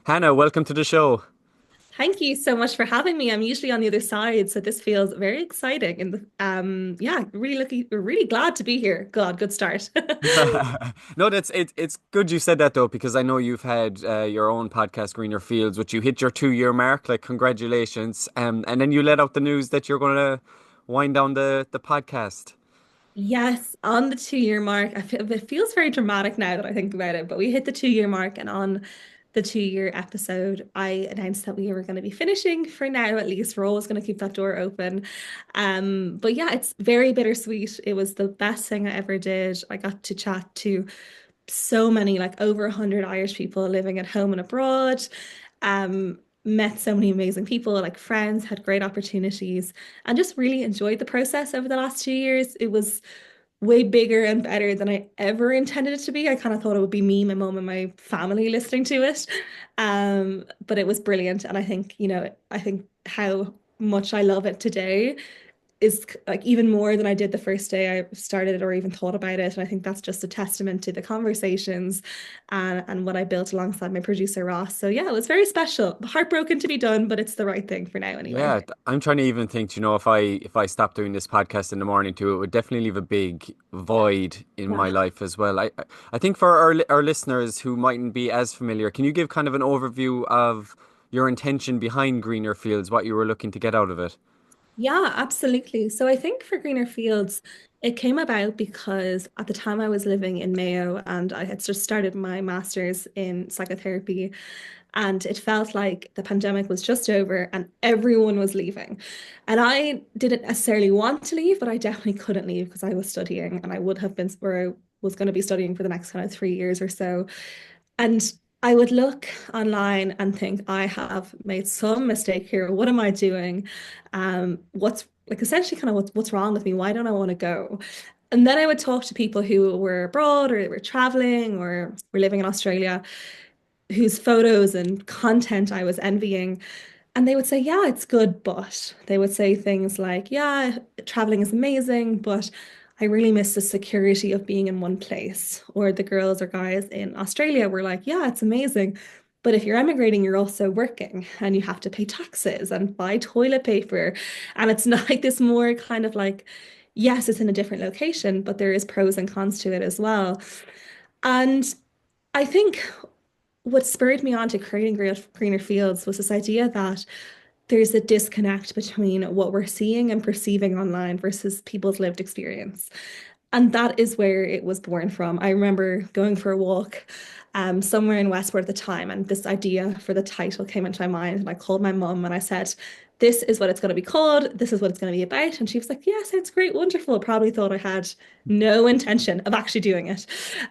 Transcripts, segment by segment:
Hannah, welcome to the show. Thank you so much for having me. I'm usually on the other side, so this feels very exciting. And yeah, really glad to be here. God, good start. No, it's good you said that though, because I know you've had your own podcast, Greener Fields, which you hit your 2 year mark. Like, congratulations! And then you let out the news that you're going to wind down the podcast. Yes, on the 2 year mark. It feels very dramatic now that I think about it, but we hit the 2 year mark, and on the 2 year episode, I announced that we were going to be finishing for now, at least. We're always going to keep that door open. But yeah, it's very bittersweet. It was the best thing I ever did. I got to chat to so many, like over 100 Irish people living at home and abroad. Met so many amazing people, like friends, had great opportunities, and just really enjoyed the process over the last 2 years. It was way bigger and better than I ever intended it to be. I kind of thought it would be me, my mom, and my family listening to it. But it was brilliant. And I think, I think how much I love it today is like even more than I did the first day I started it or even thought about it. And I think that's just a testament to the conversations and what I built alongside my producer Ross. So yeah, it was very special. Heartbroken to be done, but it's the right thing for now anyway. Yeah, I'm trying to even think, if I stopped doing this podcast in the morning too, it would definitely leave a big void in my Yeah. life as well. I think for our listeners who mightn't be as familiar, can you give kind of an overview of your intention behind Greener Fields, what you were looking to get out of it? Yeah, absolutely. So I think for Greener Fields, it came about because at the time I was living in Mayo and I had just started my master's in psychotherapy. And it felt like the pandemic was just over and everyone was leaving. And I didn't necessarily want to leave, but I definitely couldn't leave because I was studying and I would have been where I was going to be studying for the next kind of 3 years or so. And I would look online and think, I have made some mistake here. What am I doing? What's like essentially kind of what's wrong with me? Why don't I want to go? And then I would talk to people who were abroad or were traveling or were living in Australia, whose photos and content I was envying. And they would say, yeah, it's good, but they would say things like, yeah, traveling is amazing, but I really miss the security of being in one place. Or the girls or guys in Australia were like, yeah, it's amazing. But if you're emigrating, you're also working and you have to pay taxes and buy toilet paper. And it's not like this more kind of like, yes, it's in a different location, but there is pros and cons to it as well. And I think what spurred me on to creating Greener Fields was this idea that there's a disconnect between what we're seeing and perceiving online versus people's lived experience. And that is where it was born from. I remember going for a walk somewhere in Westport at the time, and this idea for the title came into my mind. And I called my mum and I said, this is what it's going to be called. This is what it's going to be about. And she was like, yeah, sounds great, wonderful. Probably thought I had no intention of actually doing it.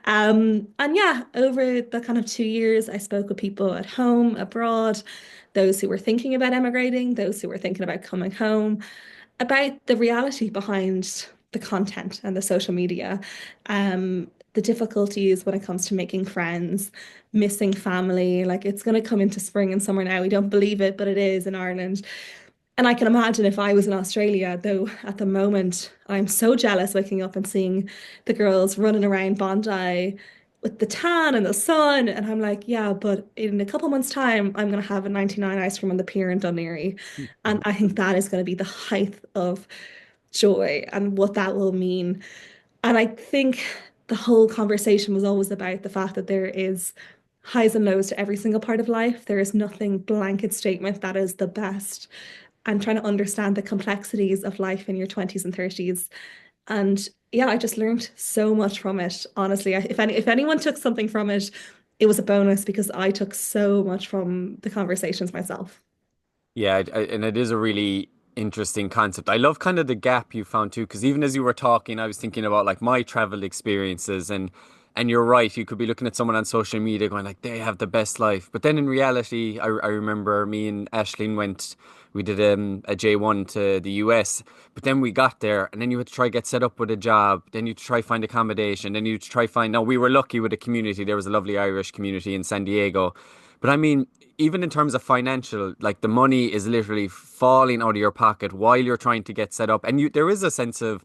And yeah, over the kind of 2 years, I spoke with people at home, abroad, those who were thinking about emigrating, those who were thinking about coming home, about the reality behind the content and the social media, the difficulties when it comes to making friends, missing family. Like it's going to come into spring and summer now. We don't believe it, but it is in Ireland. And I can imagine if I was in Australia, though at the moment I'm so jealous waking up and seeing the girls running around Bondi with the tan and the sun. And I'm like, yeah, but in a couple months' time, I'm going to have a 99 ice cream on the pier in Dunleary. And I think that is going to be the height of joy and what that will mean. And I think the whole conversation was always about the fact that there is highs and lows to every single part of life. There is nothing blanket statement that is the best. And trying to understand the complexities of life in your 20s and 30s. And yeah, I just learned so much from it. Honestly, if anyone took something from it, it was a bonus because I took so much from the conversations myself. Yeah, and it is a really interesting concept. I love kind of the gap you found too, because even as you were talking, I was thinking about like my travel experiences, and you're right. You could be looking at someone on social media going like they have the best life, but then in reality, I remember me and Ashleen went. We did a J1 to the US, but then we got there, and then you had to try get set up with a job. Then you had to try find accommodation. Then you had to try find. Now we were lucky with a community. There was a lovely Irish community in San Diego, but I mean, even in terms of financial, like the money is literally falling out of your pocket while you're trying to get set up, and there is a sense of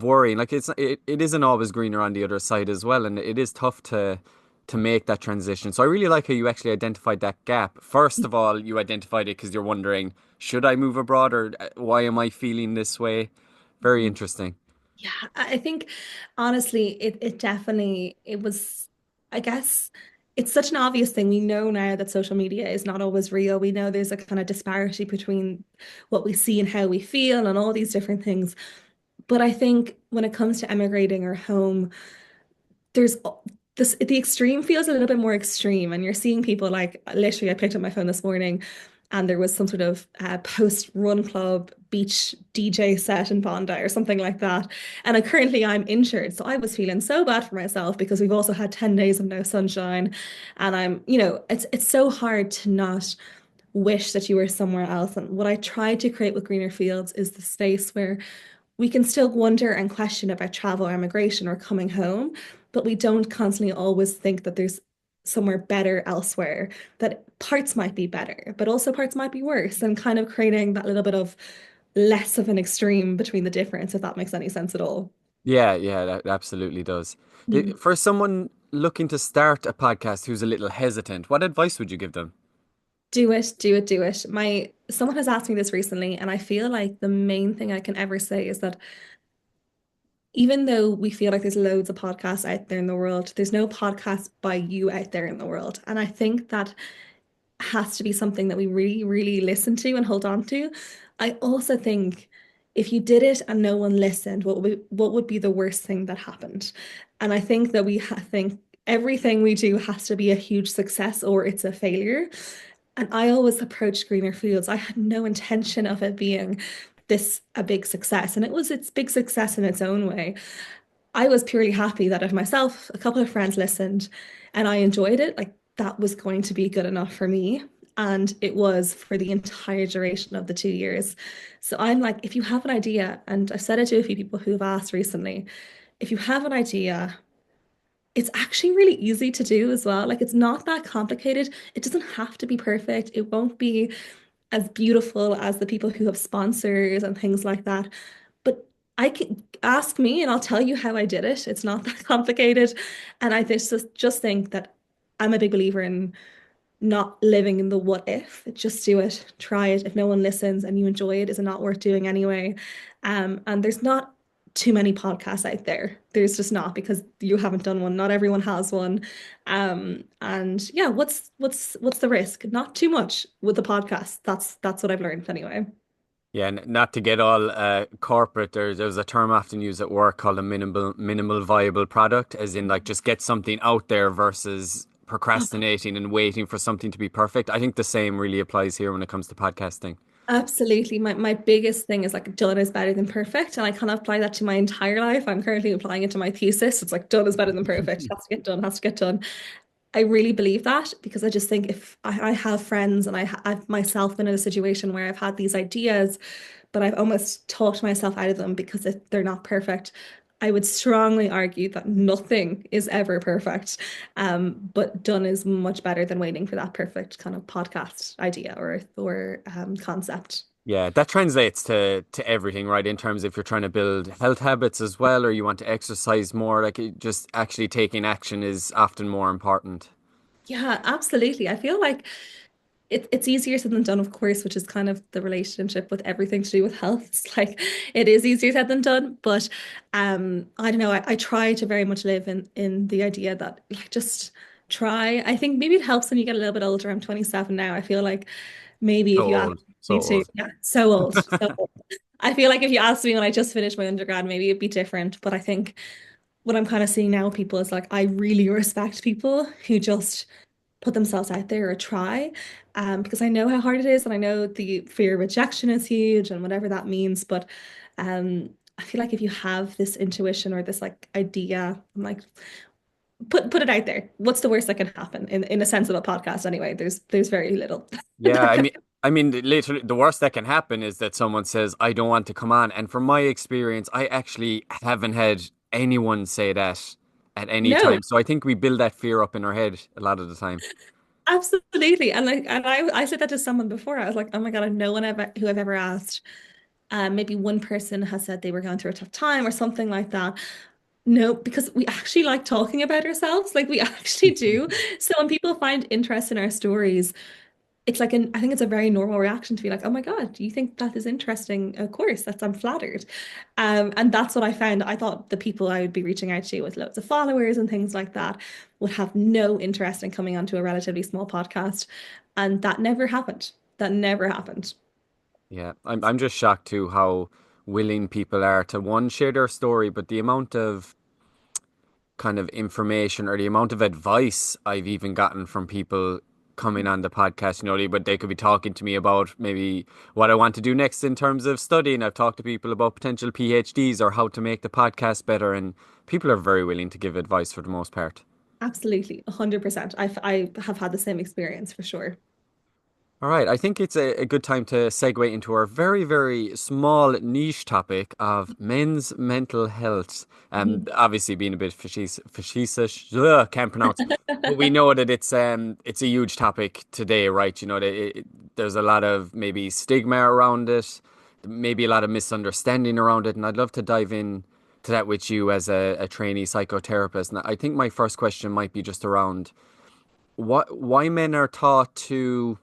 worrying. Like it isn't always greener on the other side as well, and it is tough to to make that transition. So I really like how you actually identified that gap. First of all, you identified it because you're wondering, should I move abroad or why am I feeling this way? Very interesting. Yeah, I think honestly, it definitely it was, I guess it's such an obvious thing. We know now that social media is not always real. We know there's a kind of disparity between what we see and how we feel and all these different things. But I think when it comes to emigrating or home, there's this the extreme feels a little bit more extreme, and you're seeing people like literally I picked up my phone this morning and there was some sort of post-run club beach DJ set in Bondi or something like that. And currently I'm injured. So I was feeling so bad for myself because we've also had 10 days of no sunshine. And it's so hard to not wish that you were somewhere else. And what I tried to create with Greener Fields is the space where we can still wonder and question about travel or immigration or coming home, but we don't constantly always think that there's somewhere better elsewhere, that parts might be better, but also parts might be worse, and kind of creating that little bit of less of an extreme between the difference, if that makes any sense at all. Yeah, yeah, that absolutely does. Mm. For someone looking to start a podcast who's a little hesitant, what advice would you give them? Do it, do it, do it. My someone has asked me this recently, and I feel like the main thing I can ever say is that even though we feel like there's loads of podcasts out there in the world, there's no podcast by you out there in the world. And I think that has to be something that we really, really listen to and hold on to. I also think if you did it and no one listened, what would be the worst thing that happened? And I think that think everything we do has to be a huge success or it's a failure. And I always approached Greener Fields. I had no intention of it being this a big success, and it was its big success in its own way. I was purely happy that if myself, a couple of friends listened and I enjoyed it, like that was going to be good enough for me. And it was for the entire duration of the 2 years. So I'm like, if you have an idea, and I've said it to a few people who've asked recently, if you have an idea, it's actually really easy to do as well. Like it's not that complicated. It doesn't have to be perfect. It won't be as beautiful as the people who have sponsors and things like that. But I can ask me and I'll tell you how I did it. It's not that complicated. And I just think that I'm a big believer in not living in the what if. Just do it, try it. If no one listens and you enjoy it, is it not worth doing anyway? And there's not too many podcasts out there. There's just not because you haven't done one. Not everyone has one. And yeah, what's the risk? Not too much with the podcast. That's what I've learned anyway. Yeah, not to get all corporate, there's a term often used at work called a minimal viable product, as in like just get something out there versus procrastinating and waiting for something to be perfect. I think the same really applies here when it comes to podcasting. Absolutely. My biggest thing is like done is better than perfect. And I kind of apply that to my entire life. I'm currently applying it to my thesis. It's like done is better than perfect. Has to get done, has to get done. I really believe that because I just think if I have friends and I've myself been in a situation where I've had these ideas, but I've almost talked myself out of them because they're not perfect. I would strongly argue that nothing is ever perfect. But done is much better than waiting for that perfect kind of podcast idea or concept. Yeah, that translates to everything, right? In terms if you're trying to build health habits as well, or you want to exercise more, like just actually taking action is often more important. Yeah, absolutely. I feel like it's easier said than done, of course, which is kind of the relationship with everything to do with health. It's like it is easier said than done, but I don't know. I try to very much live in the idea that like just try. I think maybe it helps when you get a little bit older. I'm 27 now. I feel like maybe So if you ask old, so me to, old. yeah, so old, so old. I feel like if you asked me when I just finished my undergrad, maybe it'd be different. But I think what I'm kind of seeing now, people is like I really respect people who just put themselves out there or try because I know how hard it is and I know the fear of rejection is huge and whatever that means. But I feel like if you have this intuition or this like idea, I'm like, put it out there. What's the worst that can happen in a sense of a podcast anyway? There's very little Yeah, that can. I mean, literally, the worst that can happen is that someone says, "I don't want to come on." And from my experience, I actually haven't had anyone say that at any No, time. So I think we build that fear up in our head a lot of the time. absolutely. And like and I said that to someone before. I was like, oh my God, no one ever who I've ever asked. Maybe one person has said they were going through a tough time or something like that. No, because we actually like talking about ourselves. Like we actually do. So when people find interest in our stories, it's like I think it's a very normal reaction to be like, oh my God, do you think that is interesting? Of course, I'm flattered. And that's what I found. I thought the people I would be reaching out to with loads of followers and things like that would have no interest in coming onto a relatively small podcast. And that never happened. That never happened. Yeah, I'm just shocked too how willing people are to one share their story, but the amount of kind of information or the amount of advice I've even gotten from people coming on the podcast, but they could be talking to me about maybe what I want to do next in terms of studying. I've talked to people about potential PhDs or how to make the podcast better, and people are very willing to give advice for the most part. Absolutely, 100%. I have had the same experience for sure. All right, I think it's a good time to segue into our very, very small niche topic of men's mental health. Mhm. Obviously being a bit facetious, can't pronounce, but we know that it's a huge topic today, right? There's a lot of maybe stigma around it, maybe a lot of misunderstanding around it, and I'd love to dive in to that with you as a trainee psychotherapist. And I think my first question might be just around why men are taught to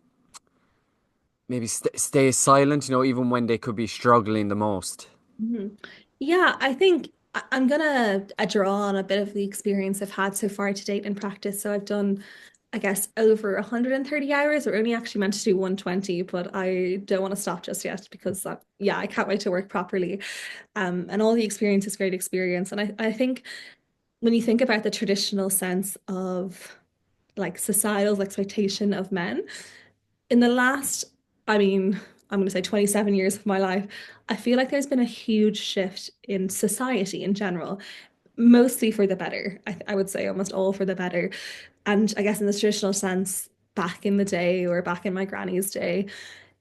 maybe stay silent, even when they could be struggling the most. Mhm. Yeah, I think I'm gonna draw on a bit of the experience I've had so far to date in practice. So I've done, I guess, over 130 hours. We're only actually meant to do 120, but I don't want to stop just yet because yeah, I can't wait to work properly. And all the experience is great experience. And I think when you think about the traditional sense of like societal expectation of men, in the last, I mean, I'm going to say 27 years of my life, I feel like there's been a huge shift in society in general, mostly for the better. I would say almost all for the better. And I guess in the traditional sense, back in the day or back in my granny's day,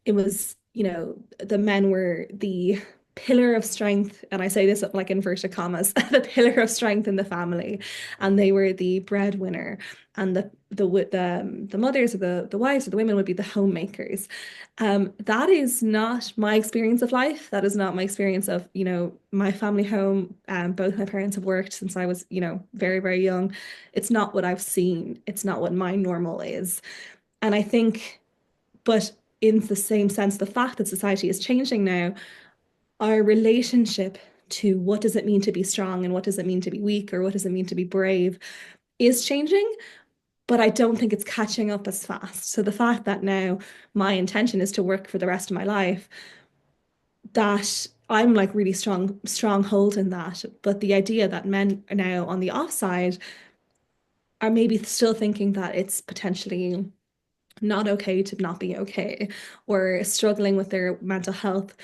it was, the men were the pillar of strength, and I say this like inverted commas, the pillar of strength in the family, and they were the breadwinner, and the mothers or the wives or the women would be the homemakers. That is not my experience of life. That is not my experience of, my family home. Both my parents have worked since I was, very, very young. It's not what I've seen. It's not what my normal is. And I think, but in the same sense, the fact that society is changing now, our relationship to what does it mean to be strong and what does it mean to be weak or what does it mean to be brave is changing, but I don't think it's catching up as fast. So the fact that now my intention is to work for the rest of my life, that I'm like really strong hold in that. But the idea that men are now on the offside are maybe still thinking that it's potentially not okay to not be okay or struggling with their mental health.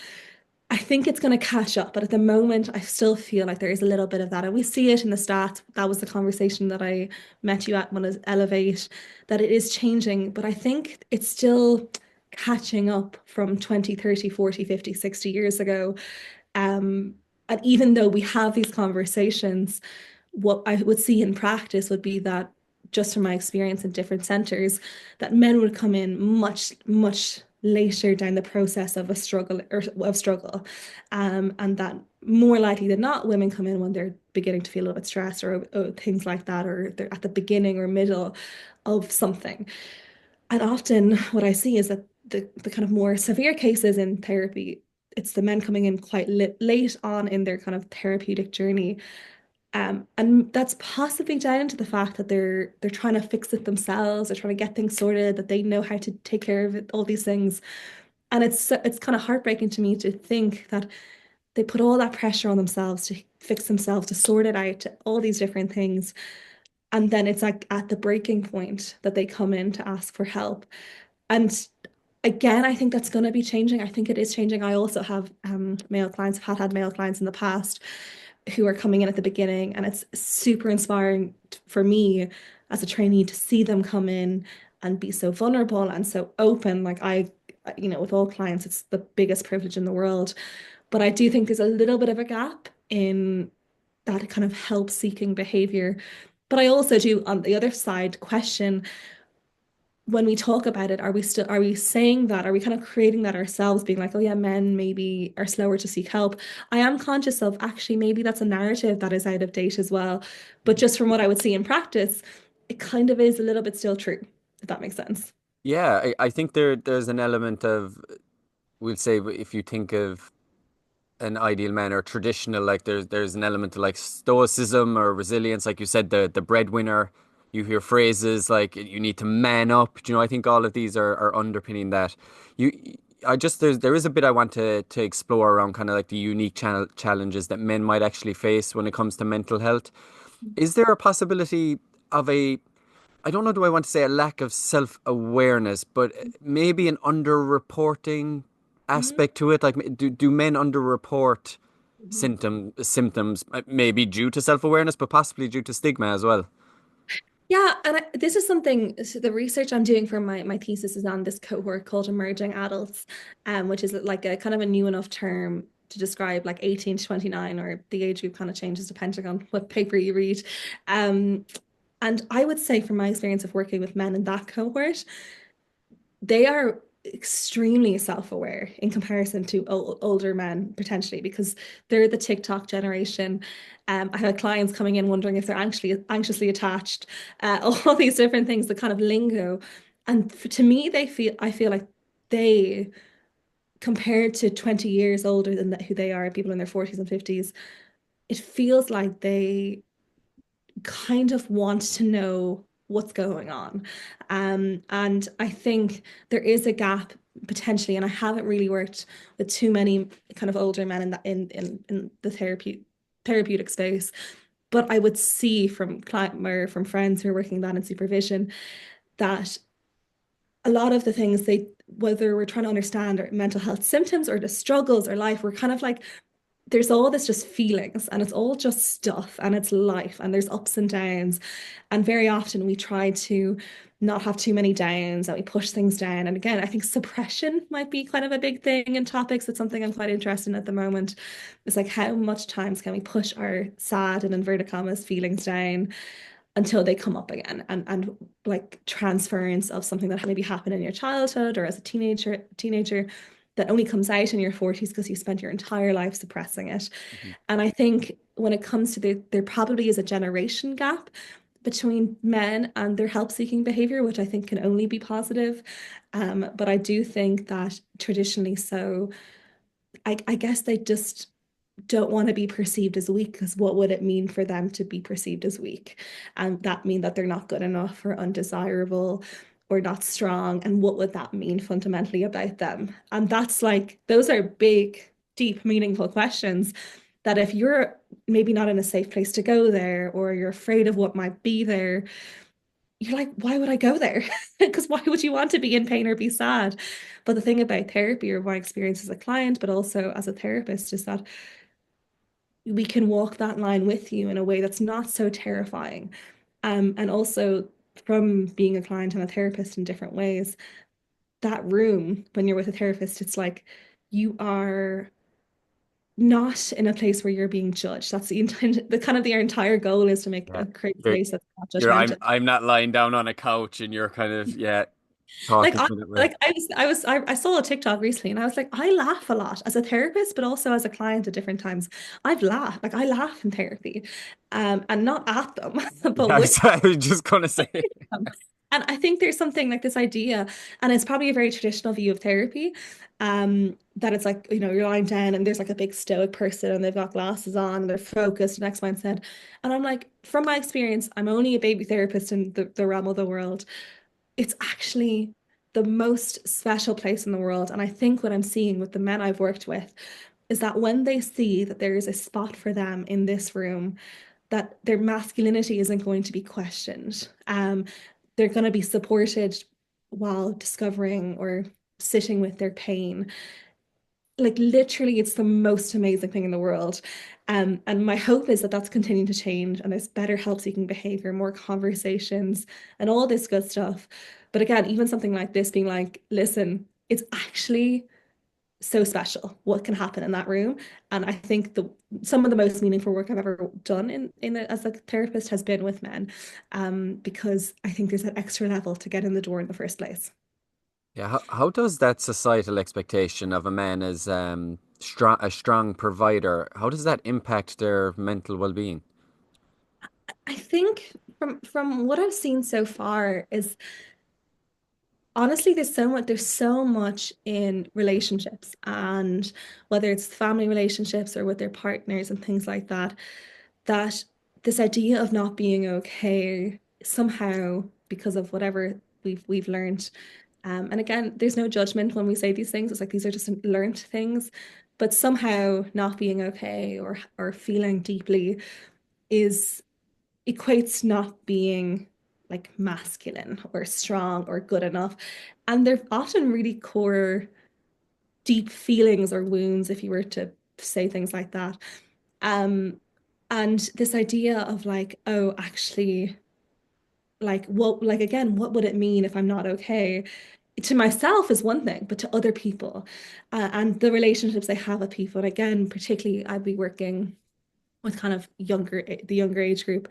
I think it's going to catch up, but at the moment, I still feel like there is a little bit of that. And we see it in the stats. That was the conversation that I met you at when I was Elevate, that it is changing, but I think it's still catching up from 20, 30, 40, 50, 60 years ago. Um, and even though we have these conversations, what I would see in practice would be that just from my experience in different centers, that men would come in much, much later down the process of a struggle or of struggle. And that more likely than not, women come in when they're beginning to feel a little bit stressed or things like that, or they're at the beginning or middle of something. And often what I see is that the kind of more severe cases in therapy, it's the men coming in quite late on in their kind of therapeutic journey. And that's possibly down to the fact that they're trying to fix it themselves, they're trying to get things sorted, that they know how to take care of it, all these things. And it's kind of heartbreaking to me to think that they put all that pressure on themselves to fix themselves, to sort it out, to all these different things. And then it's like at the breaking point that they come in to ask for help. And again, I think that's going to be changing. I think it is changing. I also have male clients, have had male clients in the past who are coming in at the beginning, and it's super inspiring for me as a trainee to see them come in and be so vulnerable and so open. Like with all clients, it's the biggest privilege in the world. But I do think there's a little bit of a gap in that kind of help-seeking behavior. But I also do, on the other side, question when we talk about it, are we saying that? Are we kind of creating that ourselves, being like, oh yeah, men maybe are slower to seek help? I am conscious of actually maybe that's a narrative that is out of date as well. But just from what I would see in practice, it kind of is a little bit still true, if that makes sense. Yeah, I think there's an element of, we'll say, if you think of an ideal man or traditional, like there's an element of like stoicism or resilience, like you said, the breadwinner. You hear phrases like you need to man up. You know, I think all of these are underpinning that. You, I just there is a bit I want to explore around kind of like the unique challenges that men might actually face when it comes to mental health. Is there a possibility of a, I don't know, do I want to say a lack of self-awareness, but maybe an underreporting Mhm. aspect to it? Like, do men underreport Mhm. symptoms, maybe due to self-awareness, but possibly due to stigma as well? Yeah, and this is something, so the research I'm doing for my thesis is on this cohort called emerging adults, which is like a kind of a new enough term to describe like 18 to 29, or the age group kind of changes depending on what paper you read. Um, and I would say from my experience of working with men in that cohort, they are extremely self-aware in comparison to older men potentially because they're the TikTok generation. I had clients coming in wondering if they're anxiously attached, all these different things, the kind of lingo. And to me, I feel like they, compared to 20 years older than who they are, people in their 40s and 50s, it feels like they kind of want to know what's going on. And I think there is a gap potentially, and I haven't really worked with too many kind of older men in in the therapeutic space. But I would see from client or from friends who are working that in supervision that a lot of the things they, whether we're trying to understand our mental health symptoms or the struggles or life, we're kind of like there's all this just feelings and it's all just stuff and it's life and there's ups and downs. And very often we try to not have too many downs and we push things down. And again, I think suppression might be kind of a big thing in topics. It's something I'm quite interested in at the moment. It's like how much times can we push our sad and inverted commas feelings down until they come up again and like transference of something that maybe happened in your childhood or as a teenager that only comes out in your 40s because you spent your entire life suppressing it. Mhm. And I think when it comes to there probably is a generation gap between men and their help-seeking behavior, which I think can only be positive. But I do think that traditionally so, I guess they just don't want to be perceived as weak because what would it mean for them to be perceived as weak? And that mean that they're not good enough or undesirable or not strong? And what would that mean fundamentally about them? And that's like, those are big, deep, meaningful questions that if you're maybe not in a safe place to go there or you're afraid of what might be there, you're like, why would I go there? Because why would you want to be in pain or be sad? But the thing about therapy or my experience as a client, but also as a therapist, is that we can walk that line with you in a way that's not so terrifying. And also from being a client and a therapist in different ways, that room when you're with a therapist, it's like you are not in a place where you're being judged. That's the intent, the kind of their entire goal is to make Yeah. create a There, space that's not you're judgmental. I'm not lying down on a couch and you're kind of, yeah, talking to that way. I saw a TikTok recently and I was like, I laugh a lot as a therapist, but also as a client at different times. I laugh in therapy, and not at them, but Yeah, with I was just gonna say. them. And I think there's something like this idea, and it's probably a very traditional view of therapy, that it's like, you're lying down and there's like a big stoic person and they've got glasses on and they're focused and X, Y, and Z. And I'm like, from my experience, I'm only a baby therapist in the realm of the world. It's actually the most special place in the world. And I think what I'm seeing with the men I've worked with is that when they see that there is a spot for them in this room, that their masculinity isn't going to be questioned. They're going to be supported while discovering or sitting with their pain. Like literally, it's the most amazing thing in the world. And my hope is that that's continuing to change and there's better help-seeking behavior, more conversations, and all this good stuff. But again, even something like this being like, listen, it's actually so special what can happen in that room. And I think the some of the most meaningful work I've ever done as a therapist has been with men, because I think there's that extra level to get in the door in the first place. Yeah, how does that societal expectation of a man as a strong provider, how does that impact their mental well-being? I think from what I've seen so far is honestly, there's so much in relationships, and whether it's family relationships or with their partners and things like that, that this idea of not being okay somehow because of whatever we've learned. And again, there's no judgment when we say these things. It's like these are just learned things, but somehow not being okay or feeling deeply is equates not being like masculine or strong or good enough. And they're often really core, deep feelings or wounds, if you were to say things like that. Um, and this idea of like, oh, actually, like what, like again, what would it mean if I'm not okay? To myself is one thing, but to other people, and the relationships they have with people. And again, particularly, I'd be working with kind of the younger age group,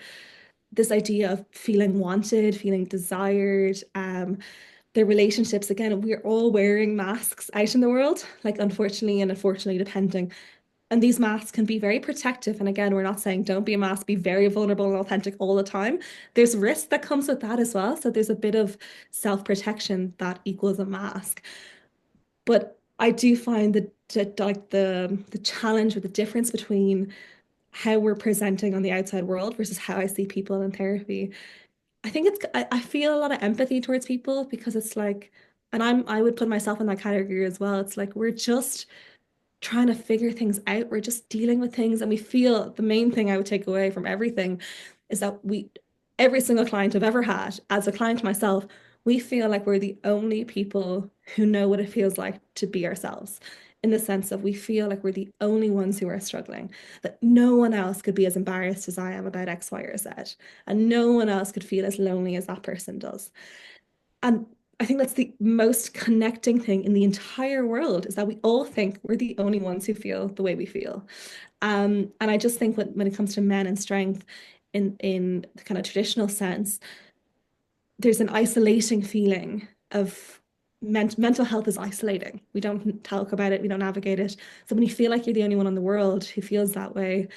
this idea of feeling wanted, feeling desired, their relationships, again, we're all wearing masks out in the world, like unfortunately and unfortunately, depending. And these masks can be very protective. And again, we're not saying don't be a mask, be very vulnerable and authentic all the time. There's risk that comes with that as well. So there's a bit of self-protection that equals a mask. But I do find like the challenge or the difference between how we're presenting on the outside world versus how I see people in therapy. I think I feel a lot of empathy towards people because it's like, and I would put myself in that category as well. It's like we're just trying to figure things out. We're just dealing with things, and we feel the main thing I would take away from everything is that every single client I've ever had, as a client myself, we feel like we're the only people who know what it feels like to be ourselves. In the sense of we feel like we're the only ones who are struggling, that no one else could be as embarrassed as I am about X, Y, or Z, and no one else could feel as lonely as that person does. And I think that's the most connecting thing in the entire world is that we all think we're the only ones who feel the way we feel. And I just think when it comes to men and strength in the kind of traditional sense, there's an isolating feeling of mental health is isolating. We don't talk about it, we don't navigate it. So when you feel like you're the only one in the world who feels that way,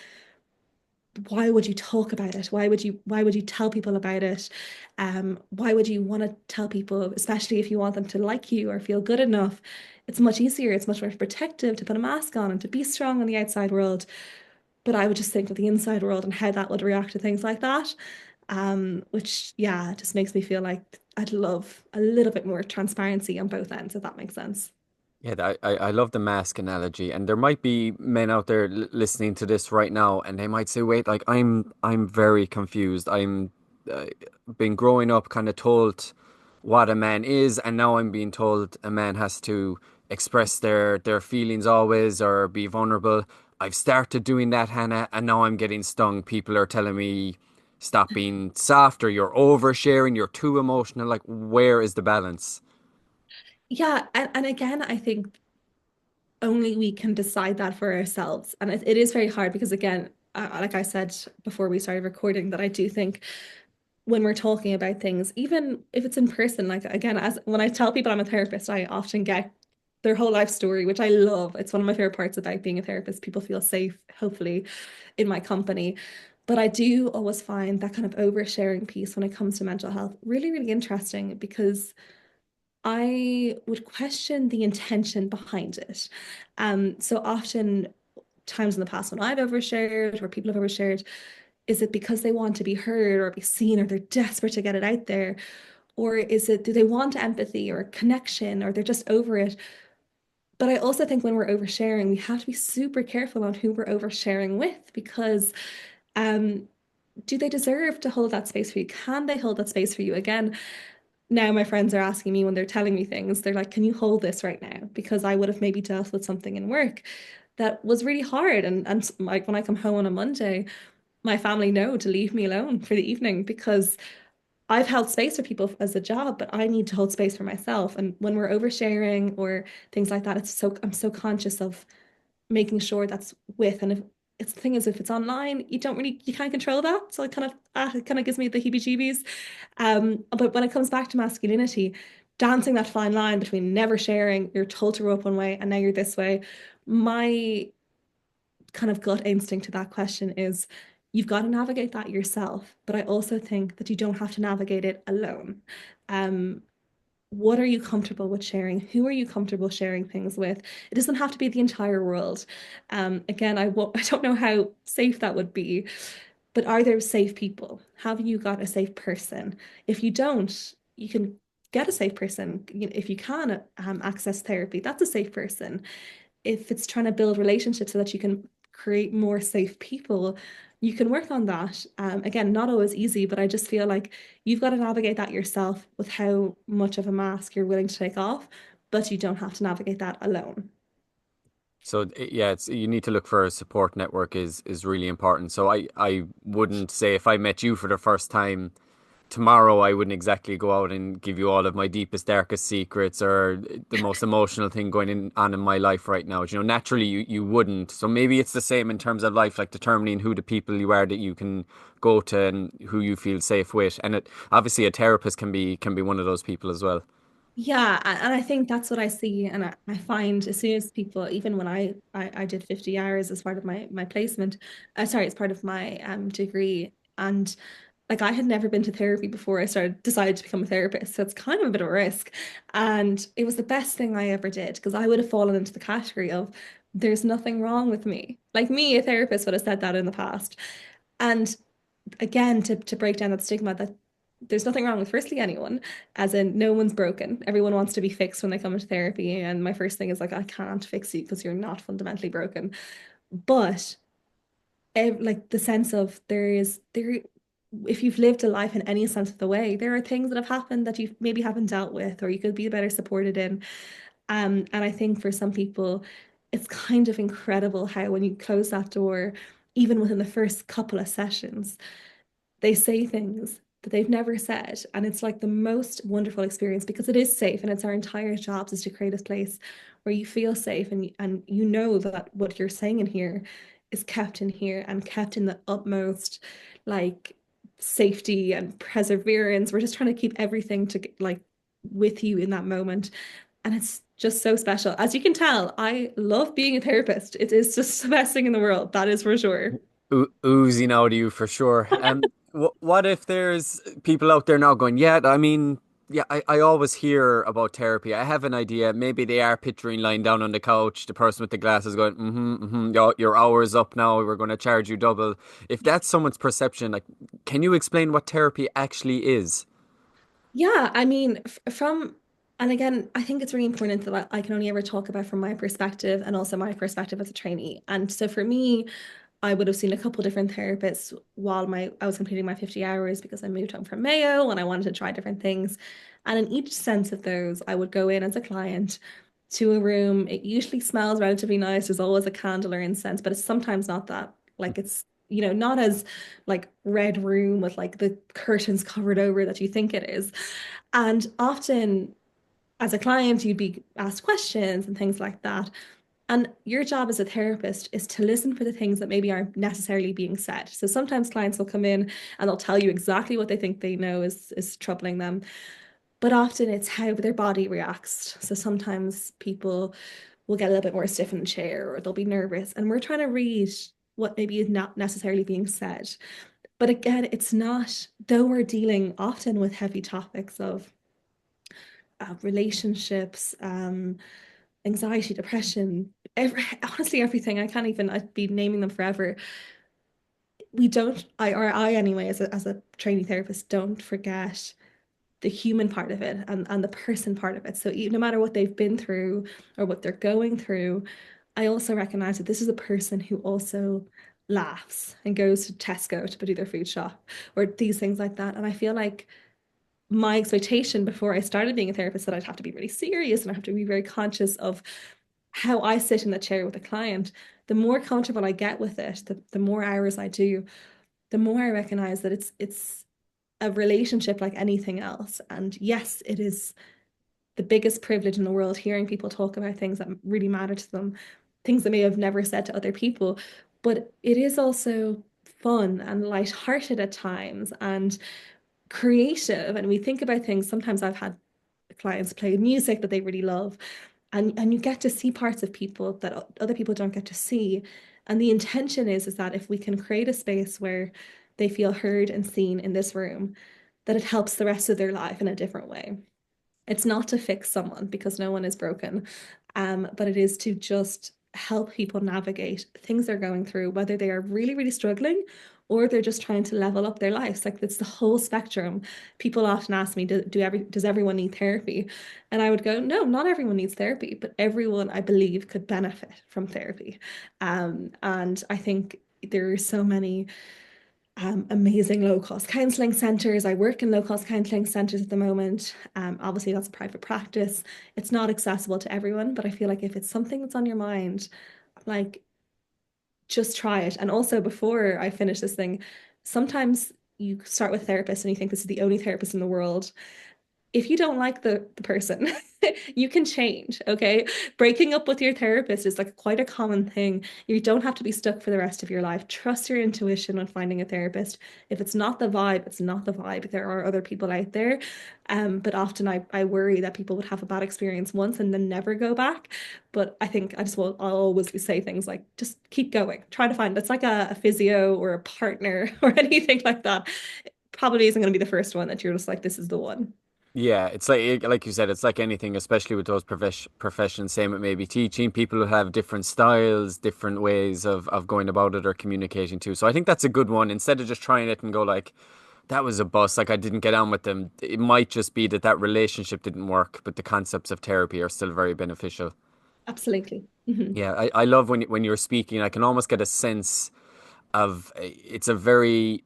why would you talk about it? Why would you tell people about it? Why would you want to tell people, especially if you want them to like you or feel good enough? It's much easier, it's much more protective to put a mask on and to be strong in the outside world. But I would just think of the inside world and how that would react to things like that. Which yeah, just makes me feel like I'd love a little bit more transparency on both ends, if that makes sense. Yeah, I love the mask analogy, and there might be men out there listening to this right now, and they might say, "Wait, like I'm very confused. I'm uh, been growing up kind of told what a man is, and now I'm being told a man has to express their feelings always or be vulnerable. I've started doing that, Hannah, and now I'm getting stung. People are telling me stop being soft, or you're oversharing, you're too emotional. Like, where is the balance?" Yeah, and again, I think only we can decide that for ourselves. And it is very hard because, again, like I said before we started recording, that I do think when we're talking about things, even if it's in person, like again, as when I tell people I'm a therapist, I often get their whole life story, which I love. It's one of my favorite parts about being a therapist. People feel safe, hopefully, in my company. But I do always find that kind of oversharing piece when it comes to mental health really, really interesting because I would question the intention behind it. So often times in the past when I've overshared or people have overshared, is it because they want to be heard or be seen or they're desperate to get it out there? Or is it, do they want empathy or connection or they're just over it? But I also think when we're oversharing, we have to be super careful on who we're oversharing with because um, do they deserve to hold that space for you? Can they hold that space for you? Again, now my friends are asking me when they're telling me things, they're like, can you hold this right now? Because I would have maybe dealt with something in work that was really hard. And like when I come home on a Monday, my family know to leave me alone for the evening because I've held space for people as a job, but I need to hold space for myself. And when we're oversharing or things like that, I'm so conscious of making sure that's with. And if it's the thing is, if it's online, you can't control that. So it kind of gives me the heebie-jeebies. But when it comes back to masculinity, dancing that fine line between never sharing, you're told to grow up one way and now you're this way. My kind of gut instinct to that question is you've got to navigate that yourself. But I also think that you don't have to navigate it alone. Um, what are you comfortable with sharing? Who are you comfortable sharing things with? It doesn't have to be the entire world. Again, I don't know how safe that would be, but are there safe people? Have you got a safe person? If you don't, you can get a safe person. If you can access therapy, that's a safe person. If it's trying to build relationships so that you can create more safe people, you can work on that. Again, not always easy, but I just feel like you've got to navigate that yourself with how much of a mask you're willing to take off, but you don't have to navigate that alone. So yeah, it's you need to look for a support network is really important. So I wouldn't say if I met you for the first time tomorrow, I wouldn't exactly go out and give you all of my deepest, darkest secrets or the most emotional thing on in my life right now. You know, naturally you wouldn't. So maybe it's the same in terms of life, like determining who the people you are that you can go to and who you feel safe with. And it obviously a therapist can be one of those people as well. Yeah, and I think that's what I see, and I find as soon as people, even when I did 50 hours as part of my placement, sorry, as part of my degree, and like I had never been to therapy before I decided to become a therapist, so it's kind of a bit of a risk, and it was the best thing I ever did because I would have fallen into the category of there's nothing wrong with me. Like me, a therapist would have said that in the past, and again to break down that stigma that there's nothing wrong with firstly anyone, as in no one's broken. Everyone wants to be fixed when they come into therapy. And my first thing is like, I can't fix you because you're not fundamentally broken. But like the sense of there if you've lived a life in any sense of the way, there are things that have happened that you maybe haven't dealt with or you could be better supported in. And I think for some people, it's kind of incredible how when you close that door, even within the first couple of sessions, they say things that they've never said. And it's like the most wonderful experience because it is safe and it's our entire jobs is to create a place where you feel safe and you know that what you're saying in here is kept in here and kept in the utmost like safety and perseverance. We're just trying to keep everything to like with you in that moment. And it's just so special. As you can tell, I love being a therapist. It is just the best thing in the world, that is for sure. Oozing out of you for sure. What if there's people out there now going, yeah, I mean, yeah, I always hear about therapy. I have an idea. Maybe they are picturing lying down on the couch, the person with the glasses going, your hour's up now. We're going to charge you double. If that's someone's perception, like, can you explain what therapy actually is? Yeah, I mean, and again, I think it's really important that I can only ever talk about from my perspective and also my perspective as a trainee. And so for me, I would have seen a couple different therapists while I was completing my 50 hours because I moved home from Mayo and I wanted to try different things. And in each sense of those, I would go in as a client to a room. It usually smells relatively nice. There's always a candle or incense, but it's sometimes not that. Like it's, not as like red room with like the curtains covered over that you think it is. And often as a client, you'd be asked questions and things like that. And your job as a therapist is to listen for the things that maybe aren't necessarily being said. So sometimes clients will come in and they'll tell you exactly what they think they know is troubling them. But often it's how their body reacts. So sometimes people will get a little bit more stiff in the chair or they'll be nervous. And we're trying to read what maybe is not necessarily being said. But again, it's not, though we're dealing often with heavy topics of relationships, anxiety, depression, honestly, everything. I can't even, I'd be naming them forever. We don't, or I anyway, as a trainee therapist, don't forget the human part of it and the person part of it. So no matter what they've been through or what they're going through, I also recognize that this is a person who also laughs and goes to Tesco to do their food shop or these things like that. And I feel like my expectation before I started being a therapist that I'd have to be really serious and I have to be very conscious of how I sit in the chair with a client. The more comfortable I get with it, the more hours I do, the more I recognize that it's a relationship like anything else. And yes, it is the biggest privilege in the world hearing people talk about things that really matter to them, things that may have never said to other people. But it is also fun and lighthearted at times and creative. And we think about things. Sometimes I've had clients play music that they really love, and you get to see parts of people that other people don't get to see. And the intention is that if we can create a space where they feel heard and seen in this room, that it helps the rest of their life in a different way. It's not to fix someone because no one is broken, but it is to just help people navigate things they're going through, whether they are really, really struggling or they're just trying to level up their lives. Like it's the whole spectrum. People often ask me, does everyone need therapy? And I would go, no, not everyone needs therapy, but everyone I believe could benefit from therapy. And I think there are so many amazing low cost counseling centers. I work in low cost counseling centers at the moment. Obviously, that's a private practice. It's not accessible to everyone, but I feel like if it's something that's on your mind, like just try it. And also, before I finish this thing, sometimes you start with therapists and you think this is the only therapist in the world. If you don't like the person, you can change, okay? Breaking up with your therapist is like quite a common thing. You don't have to be stuck for the rest of your life. Trust your intuition when finding a therapist. If it's not the vibe, it's not the vibe. There are other people out there. But often I worry that people would have a bad experience once and then never go back. But I think I'll always say things like just keep going. Try to find it's like a physio or a partner or anything like that. Probably isn't going to be the first one that you're just like, this is the one. Yeah, it's like you said, it's like anything, especially with those professions. Same with maybe teaching. People who have different styles, different ways of going about it or communicating too. So I think that's a good one. Instead of just trying it and go like, that was a bust, like I didn't get on with them. It might just be that that relationship didn't work, but the concepts of therapy are still very beneficial. Absolutely. Hmm. Yeah, I love when you're speaking, I can almost get a sense of it's a very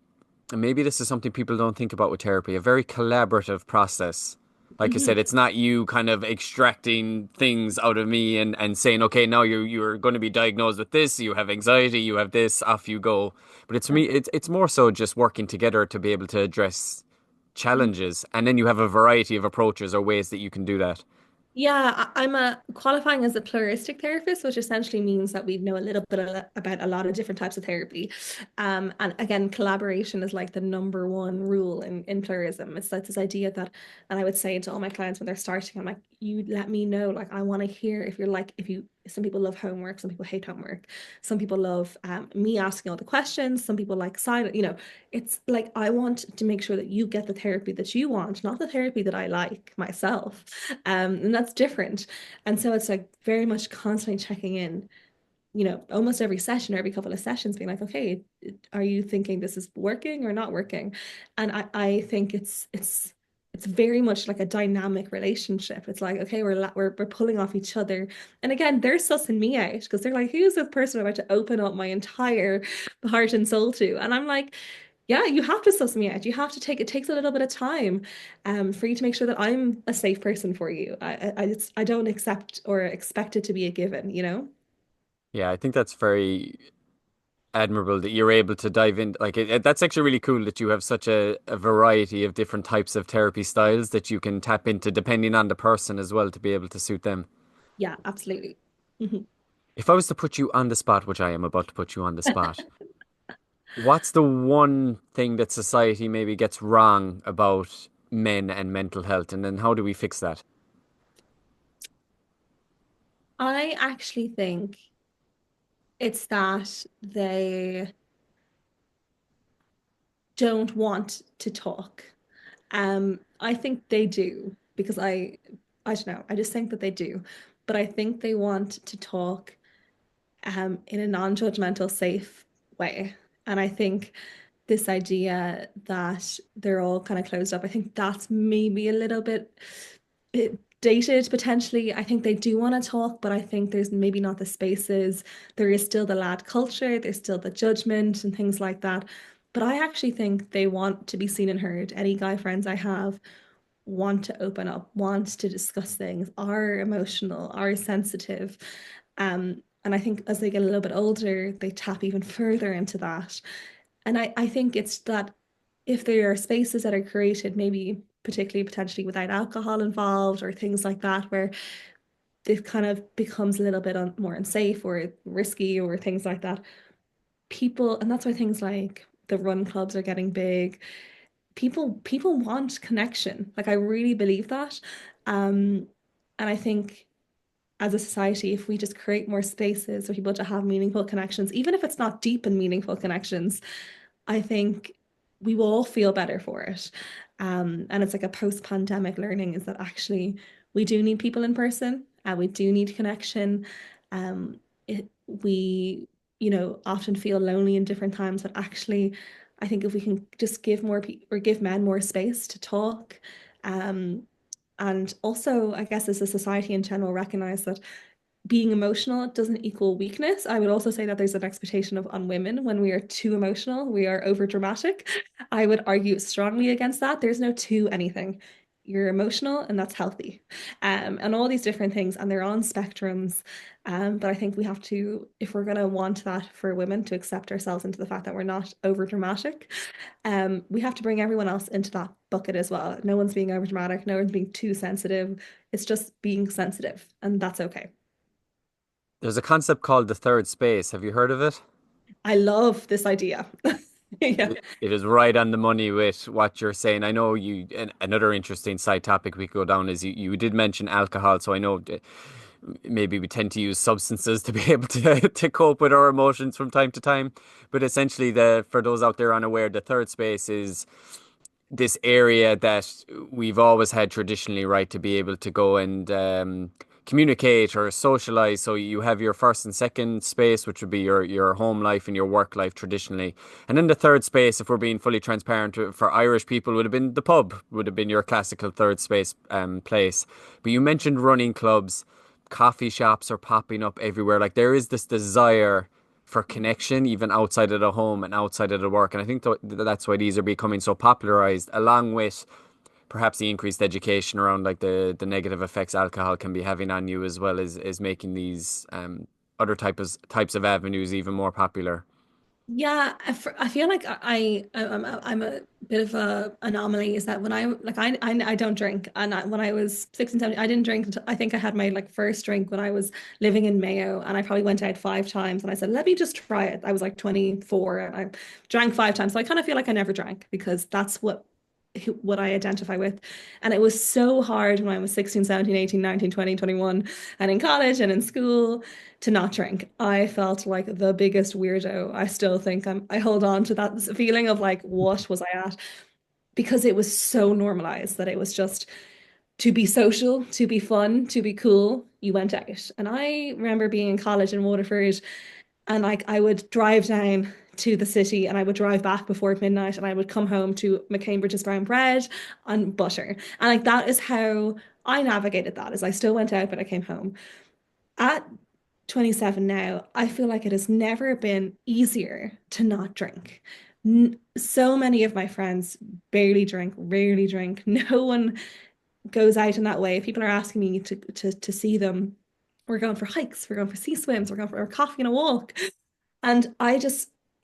maybe this is something people don't think about with therapy, a very collaborative process. Like I said, Hmm. it's not you kind of extracting things out of me and saying, okay, now you're going to be diagnosed with this, you have anxiety, you have this, off you go. But it's me, it's more so just working together to be able to address challenges, and then you have a variety of approaches or ways that you can do that. Yeah, I'm a qualifying as a pluralistic therapist, which essentially means that we know a little bit about a lot of different types of therapy. And again, collaboration is like the number one rule in pluralism. It's like this idea that, and I would say to all my clients when they're starting, I'm like, you let me know, like I want to hear if you're like, if you, some people love homework, some people hate homework, some people love me asking all the questions, some people like silent, it's like I want to make sure that you get the therapy that you want, not the therapy that I like myself. And that's different. And so it's like very much constantly checking in, almost every session or every couple of sessions, being like, okay, are you thinking this is working or not working? And I think it's very much like a dynamic relationship. It's like, okay, we're pulling off each other. And again, they're sussing me out because they're like, who's this person I'm about to open up my entire heart and soul to? And I'm like, yeah, you have to suss me out. You have to take it takes a little bit of time for you to make sure that I'm a safe person for you. I don't accept or expect it to be a given. Yeah, I think that's very admirable that you're able to dive in. Like that's actually really cool that you have such a variety of different types of therapy styles that you can tap into depending on the person as well to be able to suit them. Yeah, absolutely. Mhm. If I was to put you on the spot, which I am about to put you on the spot, what's the one thing that society maybe gets wrong about men and mental health, and then how do we fix that? I actually think it's that they don't want to talk. I think they do because I don't know. I just think that they do, but I think they want to talk in a non-judgmental, safe way. And I think this idea that they're all kind of closed up, I think that's maybe a little bit dated potentially. I think they do want to talk, but I think there's maybe not the spaces. There is still the lad culture, there's still the judgment and things like that. But I actually think they want to be seen and heard. Any guy friends I have want to open up, want to discuss things, are emotional, are sensitive. And I think as they get a little bit older, they tap even further into that. And I think it's that if there are spaces that are created, maybe particularly potentially without alcohol involved or things like that, where it kind of becomes a little bit more unsafe or risky or things like that, people, and that's why things like the run clubs are getting big. People want connection. Like I really believe that. Um, and I think as a society, if we just create more spaces for people to have meaningful connections, even if it's not deep and meaningful connections, I think we will all feel better for it. And it's like a post-pandemic learning is that actually we do need people in person and we do need connection. Um, we, often feel lonely in different times, but actually, I think if we can just give more people or give men more space to talk, um, and also, I guess as a society in general, recognize that being emotional doesn't equal weakness. I would also say that there's an expectation on women when we are too emotional, we are over dramatic. I would argue strongly against that. There's no to anything. You're emotional and that's healthy. And all these different things, and they're on spectrums. But I think we have to, if we're going to want that for women to accept ourselves into the fact that we're not over dramatic, we have to bring everyone else into that bucket as well. No one's being over dramatic, no one's being too sensitive. It's just being sensitive, and that's okay. There's a concept called the third space. Have you heard of it? I love this idea. Yeah. It is right on the money with what you're saying. I know another interesting side topic we could go down is you did mention alcohol, so I know maybe we tend to use substances to be able to cope with our emotions from time to time. But essentially, for those out there unaware, the third space is this area that we've always had traditionally, right, to be able to go and communicate or socialize. So you have your first and second space, which would be your home life and your work life traditionally. And then the third space, if we're being fully transparent, for Irish people, would have been the pub, would have been your classical third space place. But you mentioned running clubs, coffee shops are popping up everywhere. Like there is this desire for connection, even outside of the home and outside of the work. And I think that's why these are becoming so popularized, along with perhaps the increased education around like the negative effects alcohol can be having on you, as well as making these other types of avenues even more popular. Yeah, I feel like I'm a bit of a anomaly. Is that when I don't drink, and when I was 16, 17, I didn't drink until I think I had my like first drink when I was living in Mayo, and I probably went out 5 times, and I said, let me just try it. I was like 24, and I drank 5 times, so I kind of feel like I never drank because that's what I identify with. And it was so hard when I was 16, 17, 18, 19, 20, 21, and in college and in school to not drink. I felt like the biggest weirdo. I still think I hold on to that feeling of like, what was I at? Because it was so normalized that it was just to be social, to be fun, to be cool, you went out. And I remember being in college in Waterford, and like I would drive down to the city and I would drive back before midnight and I would come home to McCambridge's brown bread and butter. And like that is how I navigated that, is I still went out, but I came home. At 27 now, I feel like it has never been easier to not drink. So many of my friends barely drink, rarely drink. No one goes out in that way. If people are asking me to see them, we're going for hikes, we're going for sea swims, we're going for a coffee and a walk. And I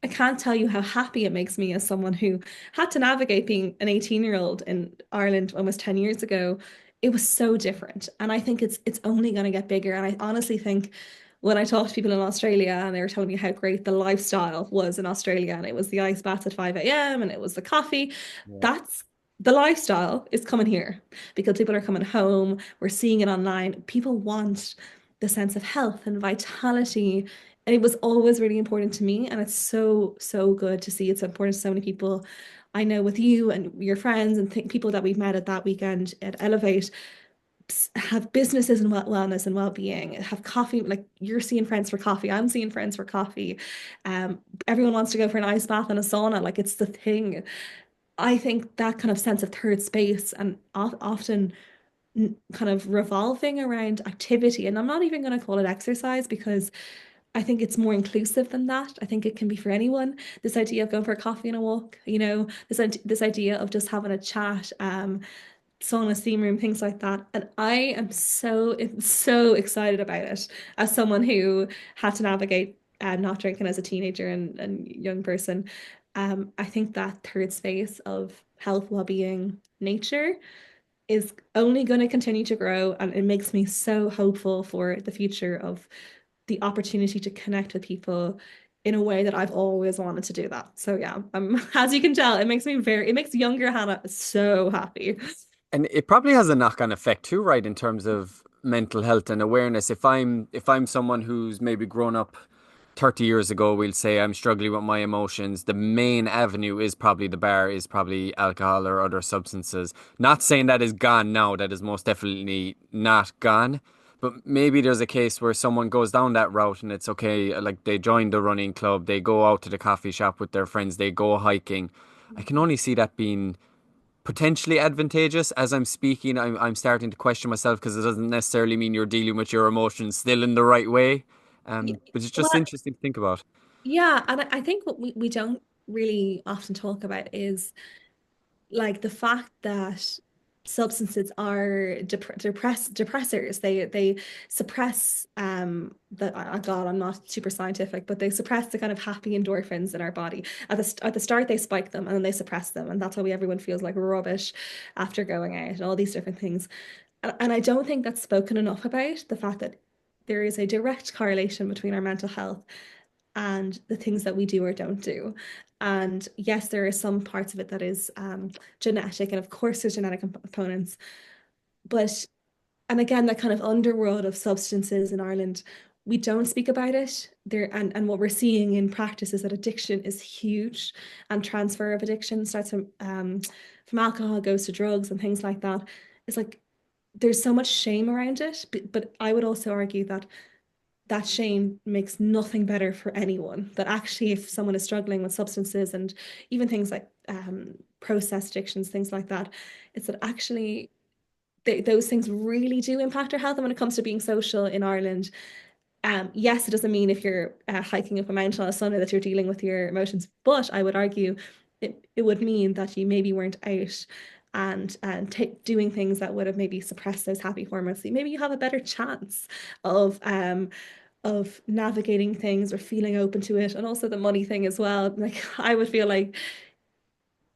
can't tell you how happy it makes me as someone who had to navigate being an 18-year-old in Ireland almost 10 years ago. It was so different. And I think it's only going to get bigger. And I honestly think when I talked to people in Australia and they were telling me how great the lifestyle was in Australia, and it was the ice baths at 5 a.m. and it was the coffee, Yeah. that's the lifestyle is coming here because people are coming home. We're seeing it online. People want the sense of health and vitality, and it was always really important to me. And it's so, so good to see it's important to so many people. I know with you and your friends and th people that we've met at that weekend at Elevate have businesses and wellness and well-being, have coffee, like you're seeing friends for coffee, I'm seeing friends for coffee. Everyone wants to go for an ice bath and a sauna, like it's the thing. I think that kind of sense of third space and often kind of revolving around activity. And I'm not even going to call it exercise because I think it's more inclusive than that. I think it can be for anyone. This idea of going for a coffee and a walk, this idea of just having a chat, sauna, steam room, things like that. And I am so excited about it as someone who had to navigate not drinking as a teenager and young person. I think that third space of health, well-being, nature is only going to continue to grow, and it makes me so hopeful for the future of the opportunity to connect with people in a way that I've always wanted to do that. So yeah, as you can tell, it makes younger Hannah so happy. And it probably has a knock-on effect too, right, in terms of mental health and awareness. If I'm someone who's maybe grown up 30 years ago, we'll say I'm struggling with my emotions. The main avenue is probably the bar, is probably alcohol or other substances. Not saying that is gone now, that is most definitely not gone. But maybe there's a case where someone goes down that route and it's okay, like they join the running club, they go out to the coffee shop with their friends, they go hiking. I can only see that being potentially advantageous. As I'm speaking, I'm starting to question myself because it doesn't necessarily mean you're dealing with your emotions still in the right way. But it's just Well, interesting to think about. yeah, and I think what we don't really often talk about is like the fact that substances are depressors. They suppress the God, I'm not super scientific, but they suppress the kind of happy endorphins in our body. At the start they spike them and then they suppress them, and that's why everyone feels like rubbish after going out and all these different things. And I don't think that's spoken enough about the fact that there is a direct correlation between our mental health and the things that we do or don't do. And yes, there are some parts of it that is genetic, and of course there's genetic components. But and again, that kind of underworld of substances in Ireland, we don't speak about it there. And what we're seeing in practice is that addiction is huge, and transfer of addiction starts from alcohol, goes to drugs and things like that. It's like there's so much shame around it, but I would also argue that that shame makes nothing better for anyone. That actually, if someone is struggling with substances and even things like process addictions, things like that, it's that actually those things really do impact our health. And when it comes to being social in Ireland, yes, it doesn't mean if you're hiking up a mountain on a Sunday that you're dealing with your emotions, but I would argue it would mean that you maybe weren't out and doing things that would have maybe suppressed those happy hormones. So maybe you have a better chance of navigating things or feeling open to it, and also the money thing as well. Like I would feel like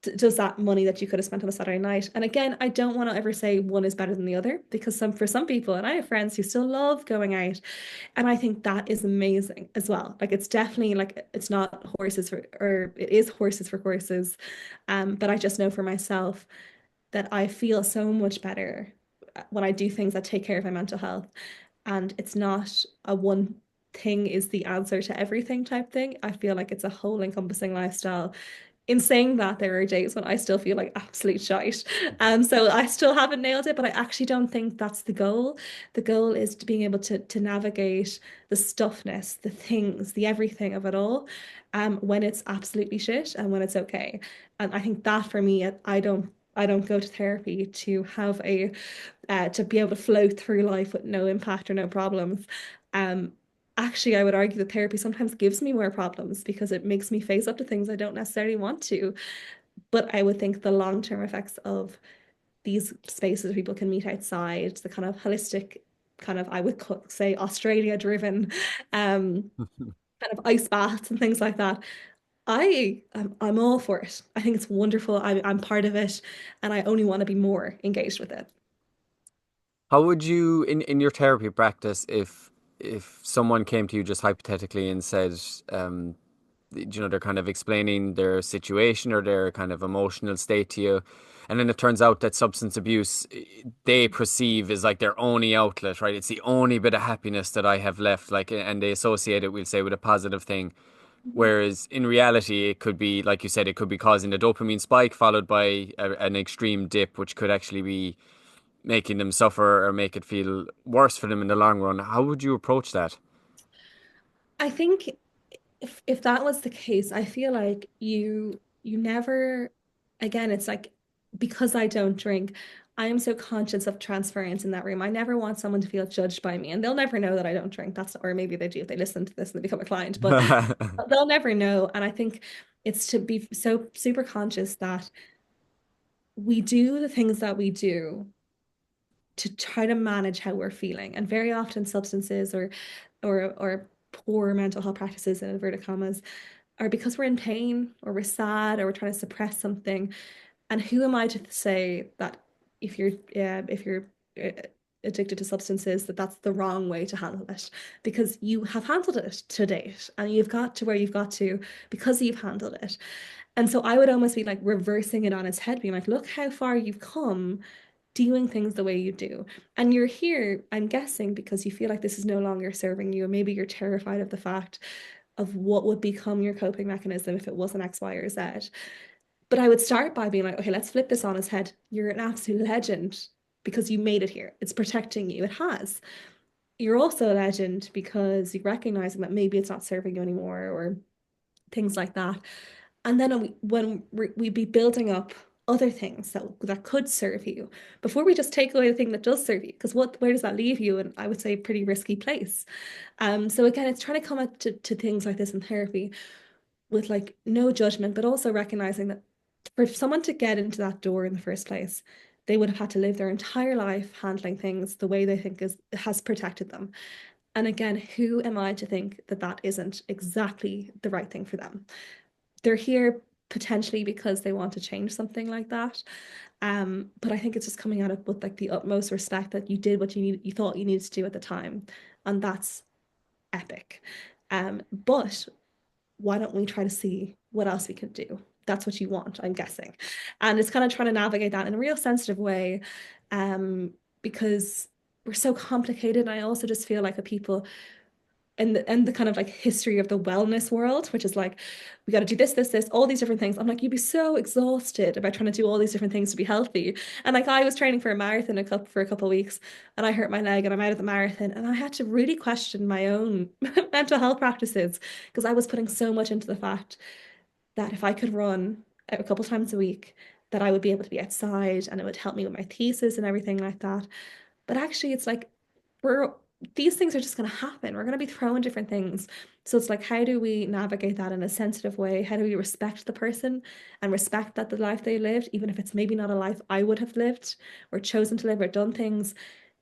does that money that you could have spent on a Saturday night. And again, I don't want to ever say one is better than the other, because for some people, and I have friends who still love going out, and I think that is amazing as well. Like it's definitely like it's not horses for, or it is horses for courses. But I just know for myself that I feel so much better when I do things that take care of my mental health. And it's not a one thing is the answer to everything type thing. I feel like it's a whole encompassing lifestyle. In saying that, there are days when I still feel like absolute shite. So I still haven't nailed it, but I actually don't think that's the goal. The goal is to being able to navigate the stuffness, the things, the everything of it all, when it's absolutely shit and when it's okay. And I think that for me, I don't go to therapy to have a to be able to float through life with no impact or no problems. Um, Actually, I would argue that therapy sometimes gives me more problems because it makes me face up to things I don't necessarily want to. But I would think the long-term effects of these spaces people can meet outside, the kind of holistic, kind of, I would say Australia-driven, kind of ice baths and things like that. I'm all for it. I think it's wonderful. I'm part of it, and I only want to be more engaged with it. How would you, in your therapy practice, if someone came to you just hypothetically and said, they're kind of explaining their situation or their kind of emotional state to you, and then it turns out that substance abuse they perceive is like their only outlet, right? It's the only bit of happiness that I have left, like, and they associate it, we'll say, with a positive thing. Mhm. Whereas in reality, it could be, like you said, it could be causing a dopamine spike followed by an extreme dip, which could actually be making them suffer or make it feel worse for them in the long run. How would you approach that? I think if that was the case, I feel like you never again, it's like because I don't drink, I am so conscious of transference in that room. I never want someone to feel judged by me, and they'll never know that I don't drink. That's or maybe they do if they listen to this and they become a client, but they'll never know. And I think it's to be so super conscious that we do the things that we do to try to manage how we're feeling. And very often substances or poor mental health practices in inverted commas or because we're in pain or we're sad or we're trying to suppress something. And who am I to say that if you're uh, addicted to substances, that that's the wrong way to handle it? Because you have handled it to date and you've got to where you've got to because you've handled it. And so I would almost be like reversing it on its head, being like, look how far you've come doing things the way you do. And you're here, I'm guessing, because you feel like this is no longer serving you. And maybe you're terrified of the fact of what would become your coping mechanism if it wasn't X, Y, or Z. But I would start by being like, okay, let's flip this on its head. You're an absolute legend because you made it here. It's protecting you. It has. You're also a legend because you're recognizing that maybe it's not serving you anymore or things like that. And then when we'd be building up other things that could serve you before we just take away the thing that does serve you, because where does that leave you? And I would say a pretty risky place. So again, it's trying to come up to things like this in therapy with like no judgment, but also recognizing that for someone to get into that door in the first place, they would have had to live their entire life handling things the way they think has protected them. And again, who am I to think that that isn't exactly the right thing for them? They're here potentially because they want to change something like that. But I think it's just coming at it with like the utmost respect that you did what you thought you needed to do at the time, and that's epic. But why don't we try to see what else we can do? That's what you want, I'm guessing. And it's kind of trying to navigate that in a real sensitive way, because we're so complicated. And I also just feel like the people and the kind of like history of the wellness world, which is like, we got to do this, all these different things. I'm like, you'd be so exhausted about trying to do all these different things to be healthy. And like, I was training for a marathon for a couple of weeks, and I hurt my leg, and I'm out of the marathon, and I had to really question my own mental health practices because I was putting so much into the fact that if I could run a couple times a week, that I would be able to be outside and it would help me with my thesis and everything like that. But actually, it's like we're these things are just going to happen. We're going to be throwing different things. So it's like, how do we navigate that in a sensitive way? How do we respect the person and respect that the life they lived, even if it's maybe not a life I would have lived or chosen to live or done things?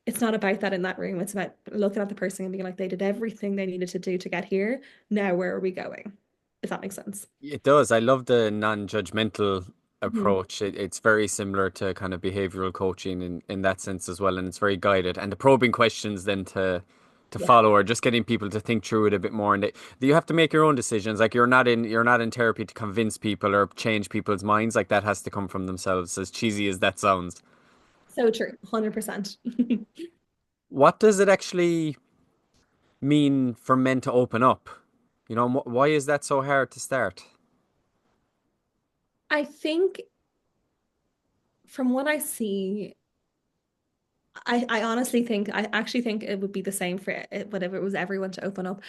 It's not about that in that room. It's about looking at the person and being like, they did everything they needed to do to get here. Now, where are we going? If that makes sense. It does. I love the non-judgmental Mhm. approach. It's very similar to kind of behavioral coaching in that sense as well, and it's very guided. And the probing questions then to Yeah. follow are just getting people to think through it a bit more. And you have to make your own decisions. Like you're not in therapy to convince people or change people's minds. Like that has to come from themselves, as cheesy as that sounds. So true. 100%. What does it actually mean for men to open up? Why is that so hard to start? I think from what I see, I honestly think, I actually think it would be the same for it, whatever it was everyone to open up,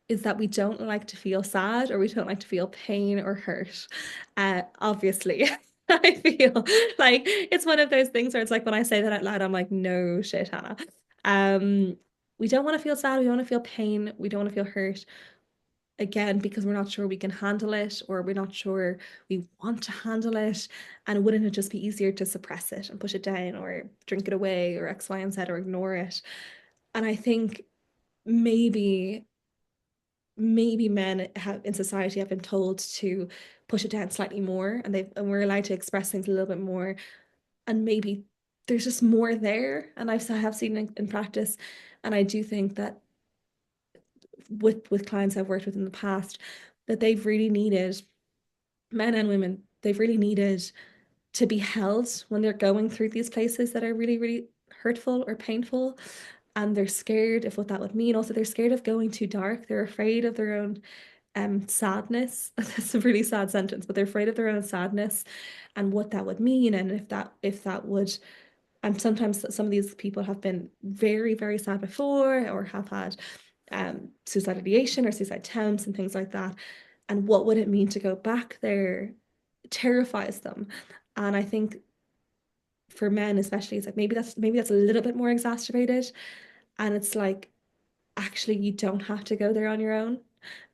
is that we don't like to feel sad or we don't like to feel pain or hurt. Obviously, I feel like it's one of those things where it's like when I say that out loud, I'm like, no shit, Hannah. Um, we don't want to feel sad, we don't want to feel pain, we don't want to feel hurt. Again, because we're not sure we can handle it or we're not sure we want to handle it. And wouldn't it just be easier to suppress it and push it down or drink it away or X, Y, and Z or ignore it? And I think maybe men have in society have been told to push it down slightly more and we're allowed to express things a little bit more. And maybe there's just more there. And I have seen in practice. And I do think that with clients I've worked with in the past, that they've really needed men and women, they've really needed to be held when they're going through these places that are really, really hurtful or painful. And they're scared of what that would mean. Also, they're scared of going too dark. They're afraid of their own sadness. That's a really sad sentence, but they're afraid of their own sadness and what that would mean. And if that would and sometimes some of these people have been very, very sad before or have had suicide ideation or suicide attempts and things like that. And what would it mean to go back there terrifies them. And I think for men especially, it's like maybe that's a little bit more exacerbated. And it's like, actually, you don't have to go there on your own.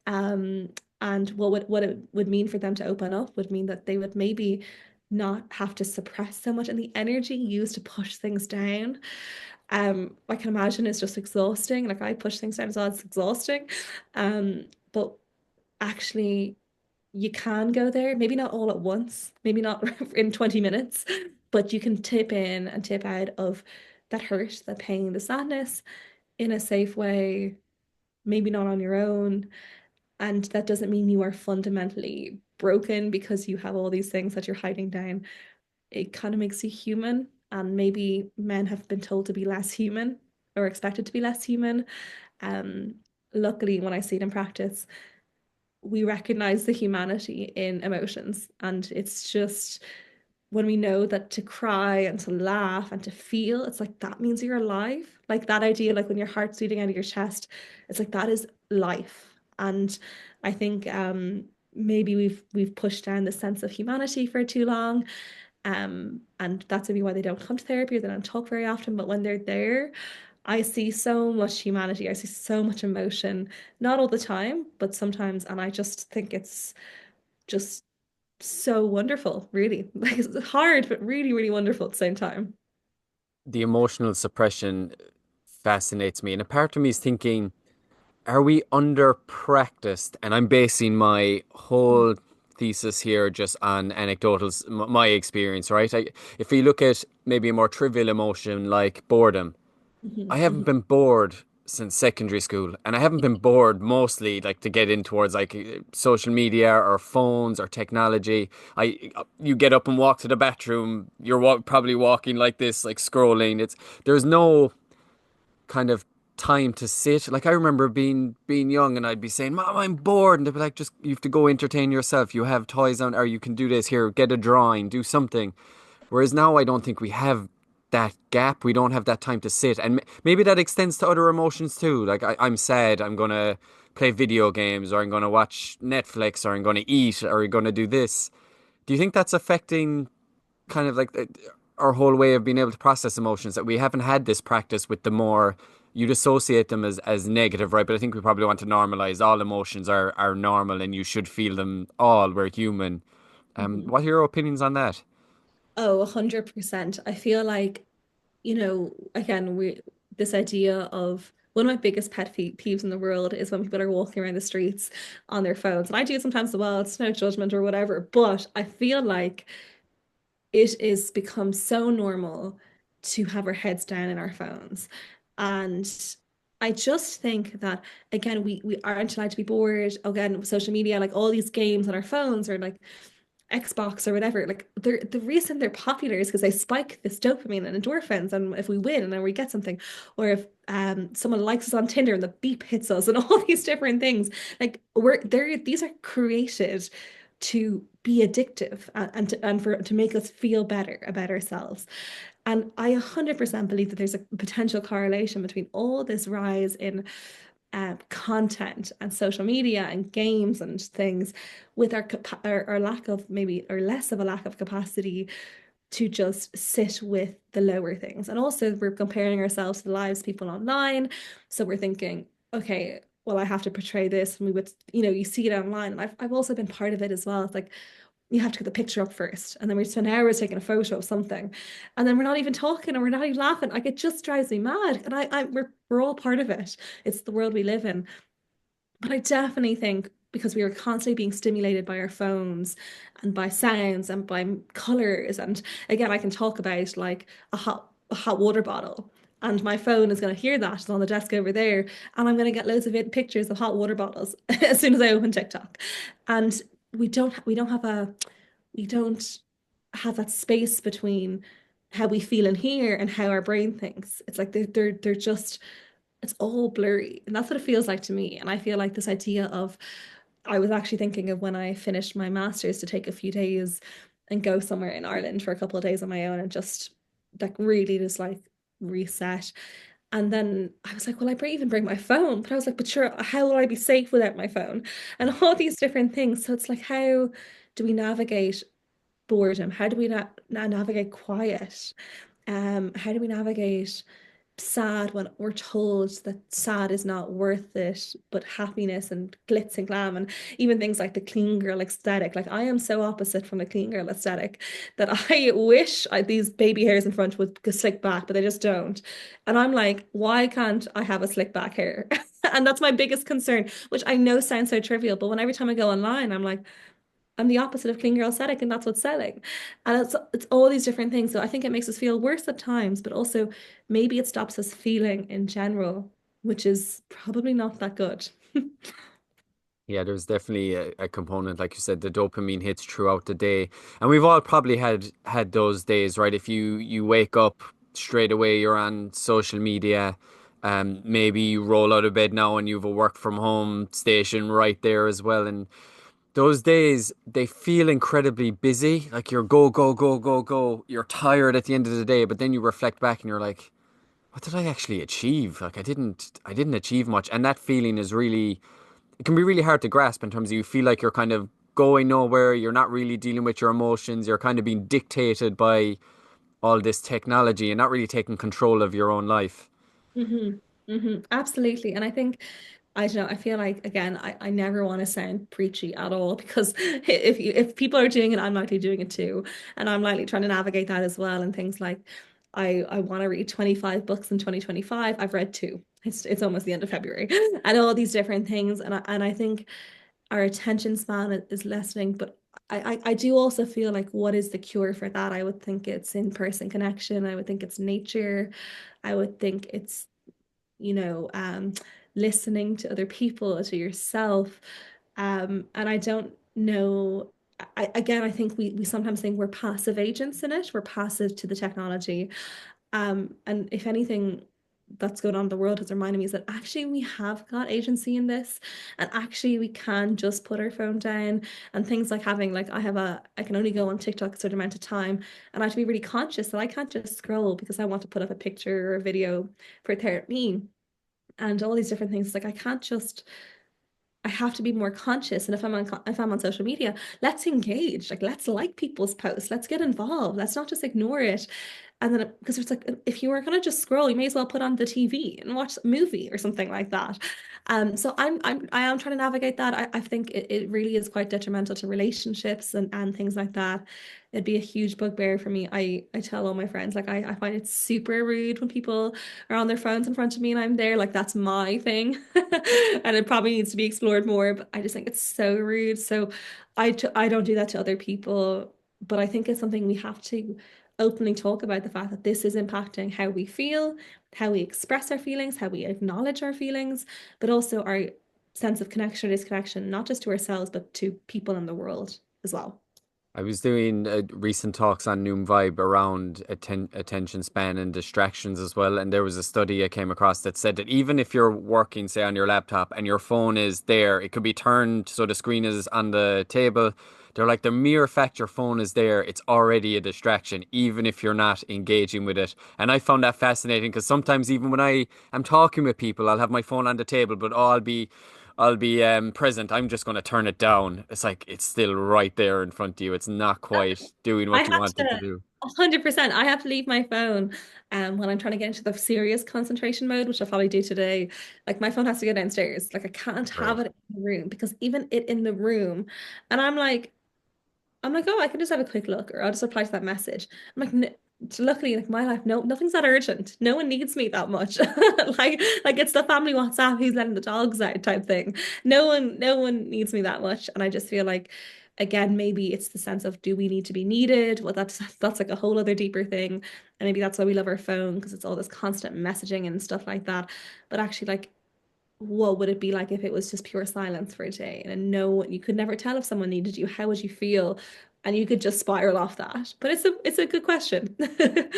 Um, and what it would mean for them to open up would mean that they would maybe not have to suppress so much and the energy used to push things down. I can imagine it's just exhausting. Like I push things down as well, it's exhausting. But actually you can go there, maybe not all at once, maybe not in 20 minutes, but you can tip in and tip out of that hurt, the pain, the sadness in a safe way, maybe not on your own. And that doesn't mean you are fundamentally broken because you have all these things that you're hiding down. It kind of makes you human. And maybe men have been told to be less human or expected to be less human. Um, Luckily, when I see it in practice, we recognize the humanity in emotions. And it's just when we know that to cry and to laugh and to feel, it's like that means you're alive. Like that idea, like when your heart's beating out of your chest, it's like that is life. And I think maybe we've pushed down the sense of humanity for too long. And that's maybe why they don't come to therapy or they don't talk very often. But when they're there, I see so much humanity. I see so much emotion, not all the time, but sometimes. And I just think it's just so wonderful, really. Like it's hard, but really, really wonderful at the same time. The emotional suppression fascinates me. And a part of me is thinking, are we under practiced? And I'm basing my whole thesis here just on anecdotals, my experience, right? If you look at maybe a more trivial emotion like boredom, I Mhm, haven't mhm. been bored since secondary school, and I haven't been bored mostly like to get in towards like social media or phones or technology. You get up and walk to the bathroom, you're probably walking like this, like scrolling. There's no kind of time to sit. Like I remember being young and I'd be saying, "Mom, I'm bored," and they'd be like, "Just you have to go entertain yourself. You have toys on, or you can do this here. Get a drawing, do something." Whereas now I don't think we have that gap. We don't have that time to sit, and maybe that extends to other emotions too. Like I'm sad, I'm gonna play video games, or I'm gonna watch Netflix, or I'm gonna eat, or I'm gonna do this. Do you think that's affecting kind of like our whole way of being able to process emotions, that we haven't had this practice with the more you'd associate them as negative, right? But I think we probably want to normalize all emotions are normal and you should feel them all. We're human. Mhm. What are your opinions on that? Oh, 100%. I feel like, again, we this idea of one of my biggest peeves in the world is when people are walking around the streets on their phones. And I do it sometimes as well. It's no judgment or whatever. But I feel like it is become so normal to have our heads down in our phones. And I just think that again, we aren't allowed to be bored. Again, with social media, like all these games on our phones or like Xbox or whatever, like the reason they're popular is because they spike this dopamine and endorphins, and if we win and then we get something, or if someone likes us on Tinder and the beep hits us and all these different things, like we're there, these are created to be addictive and for to make us feel better about ourselves. And I 100% believe that there's a potential correlation between all this rise in content and social media and games and things with our lack of maybe or less of a lack of capacity to just sit with the lower things. And also we're comparing ourselves to the lives of people online. So we're thinking, okay, well, I have to portray this. And we would, you see it online. And I've also been part of it as well. It's like you have to get the picture up first. And then we spend hours taking a photo of something. And then we're not even talking and we're not even laughing. Like it just drives me mad. And we're all part of it. It's the world we live in. But I definitely think because we are constantly being stimulated by our phones and by sounds and by colors. And again, I can talk about like a hot water bottle. And my phone is going to hear that. It's on the desk over there. And I'm going to get loads of pictures of hot water bottles as soon as I open TikTok. And we don't have that space between how we feel in here and how our brain thinks. It's like they're just it's all blurry. And that's what it feels like to me. And I feel like this idea of, I was actually thinking of when I finished my master's to take a few days and go somewhere in Ireland for a couple of days on my own and just like really just like reset. And then I was like, well, even bring my phone. But I was like, but sure, how will I be safe without my phone? And all these different things. So it's like, how do we navigate boredom? How do we navigate quiet? How do we navigate sad when we're told that sad is not worth it, but happiness and glitz and glam and even things like the clean girl aesthetic. Like I am so opposite from the clean girl aesthetic that I wish these baby hairs in front would slick back, but they just don't. And I'm like, why can't I have a slick back hair? And that's my biggest concern, which I know sounds so trivial, but when every time I go online, I'm like, I'm the opposite of clean girl aesthetic, and that's what's selling. And it's all these different things. So I think it makes us feel worse at times, but also maybe it stops us feeling in general, which is probably not that good. Yeah, there's definitely a component, like you said, the dopamine hits throughout the day, and we've all probably had those days, right? If you wake up straight away, you're on social media, maybe you roll out of bed now and you've a work from home station right there as well, and those days they feel incredibly busy, like you're go go go go go. You're tired at the end of the day, but then you reflect back and you're like, what did I actually achieve? Like I didn't achieve much, and that feeling is really it can be really hard to grasp in terms of you feel like you're kind of going nowhere, you're not really dealing with your emotions, you're kind of being dictated by all this technology and not really taking control of your own life. Absolutely. And I think, I don't know, I feel like again, I never want to sound preachy at all because if people are doing it, I'm likely doing it too. And I'm likely trying to navigate that as well. And things like I want to read 25 books in 2025. I've read two. It's almost the end of February and all these different things. And I think our attention span is lessening, but I do also feel like what is the cure for that? I would think it's in-person connection. I would think it's nature. I would think it's you know, listening to other people, to yourself. And I don't know. Again, I think we sometimes think we're passive agents in it. We're passive to the technology. And if anything that's going on in the world has reminded me is that actually we have got agency in this, and actually we can just put our phone down and things like having like I can only go on TikTok a certain amount of time, and I have to be really conscious that I can't just scroll because I want to put up a picture or a video for therapy and all these different things. Like I have to be more conscious. And if I'm on social media, let's engage. Like let's like people's posts. Let's get involved. Let's not just ignore it. And then because it's like if you were gonna just scroll, you may as well put on the TV and watch a movie or something like that. So I am trying to navigate that. I think it really is quite detrimental to relationships and things like that. It'd be a huge bugbear for me. I tell all my friends like I find it super rude when people are on their phones in front of me and I'm there. Like that's my thing. And it probably needs to be explored more, but I just think it's so rude. So I don't do that to other people, but I think it's something we have to openly talk about the fact that this is impacting how we feel, how we express our feelings, how we acknowledge our feelings, but also our sense of connection or disconnection, not just to ourselves, but to people in the world as well. I was doing recent talks on Noom Vibe around attention span and distractions as well. And there was a study I came across that said that even if you're working, say, on your laptop and your phone is there, it could be turned so the screen is on the table. They're like the mere fact your phone is there, it's already a distraction, even if you're not engaging with it. And I found that fascinating because sometimes even when I am talking with people, I'll have my phone on the table, but I'll be present. I'm just going to turn it down. It's like it's still right there in front of you. It's not quite doing I what you have want it to to, do. 100%. I have to leave my phone when I'm trying to get into the serious concentration mode, which I'll probably do today. Like my phone has to go downstairs. Like I can't have Right. it in the room because even it in the room, and I'm like, oh, I can just have a quick look, or I'll just reply to that message. I'm like, "N luckily, like my life, no, nothing's that urgent. No one needs me that much. Like it's the family WhatsApp who's letting the dogs out type thing. No one needs me that much. And I just feel like, again, maybe it's the sense of do we need to be needed? Well, that's like a whole other deeper thing. And maybe that's why we love our phone because it's all this constant messaging and stuff like that. But actually, like what would it be like if it was just pure silence for a day and no you could never tell if someone needed you? How would you feel? And you could just spiral off that. But it's a good question.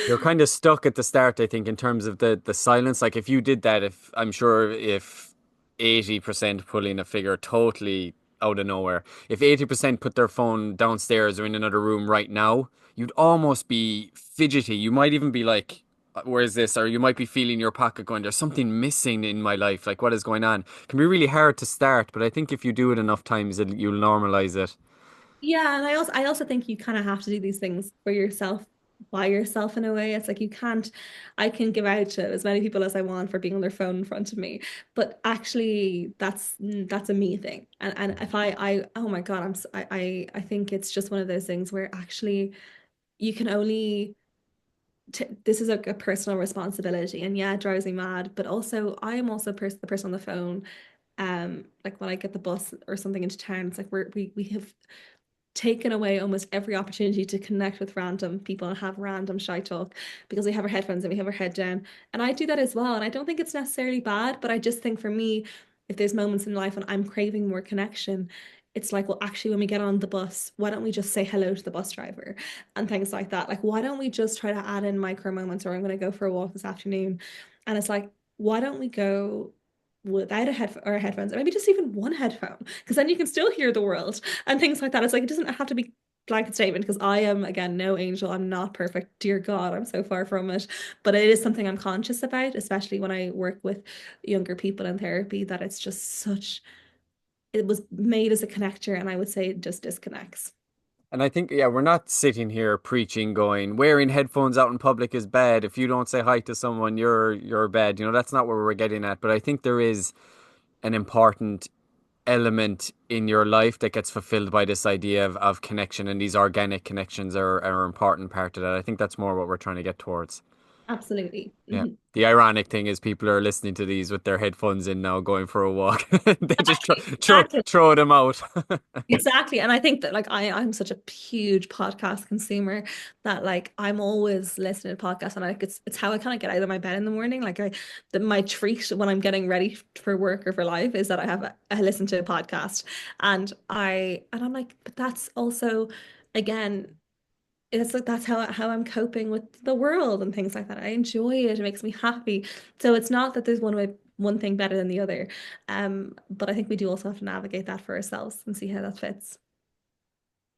You're kind of stuck at the start, I think, in terms of the silence. Like if you did that, if I'm sure if 80% pulling a figure totally out of nowhere, if 80% put their phone downstairs or in another room right now, you'd almost be fidgety. You might even be like, where's this? Or you might be feeling your pocket going, there's something missing in my life. Like what is going on? It can be really hard to start, but I think if you do it enough times, you'll normalize it. Yeah, and I also think you kind of have to do these things for yourself, by yourself in a way. It's like you can't, I can give out to as many people as I want for being on their phone in front of me, but actually that's a me thing. And if oh my God, I think it's just one of those things where actually you can only t this is a personal responsibility, and yeah, it drives me mad, but also I am also the person on the phone. Like when I get the bus or something into town, it's like we have taken away almost every opportunity to connect with random people and have random shy talk because we have our headphones and we have our head down. And I do that as well. And I don't think it's necessarily bad, but I just think for me, if there's moments in life when I'm craving more connection, it's like, well, actually, when we get on the bus, why don't we just say hello to the bus driver and things like that? Like, why don't we just try to add in micro moments, or I'm going to go for a walk this afternoon. And it's like, why don't we go without a head or headphones, or maybe just even one headphone, because then you can still hear the world and things like that. It's like it doesn't have to be blanket statement because I am again no angel. I'm not perfect. Dear God, I'm so far from it. But it is something I'm conscious about, especially when I work with younger people in therapy, that it's just such it was made as a connector, and I would say it just disconnects. And I think, yeah, we're not sitting here preaching, going, wearing headphones out in public is bad. If you don't say hi to someone, you're bad. You know, that's not what we're getting at. But I think there is an important element in your life that gets fulfilled by this idea of connection, and these organic connections are an important part of that. I think that's more what we're trying to get towards. Absolutely. Yeah. Mhm. The ironic thing is people are listening to these with their headphones in now going for a walk. They just Exactly. Exactly. throw them out. Exactly. And I think that like I'm such a huge podcast consumer that like I'm always listening to podcasts, and like it's how I kind of get out of my bed in the morning. Like my treat when I'm getting ready for work or for life is that I listen to a podcast, and I'm like, but that's also again it's like that's how I'm coping with the world and things like that. I enjoy it. It makes me happy. So it's not that there's one thing better than the other. But I think we do also have to navigate that for ourselves and see how that fits.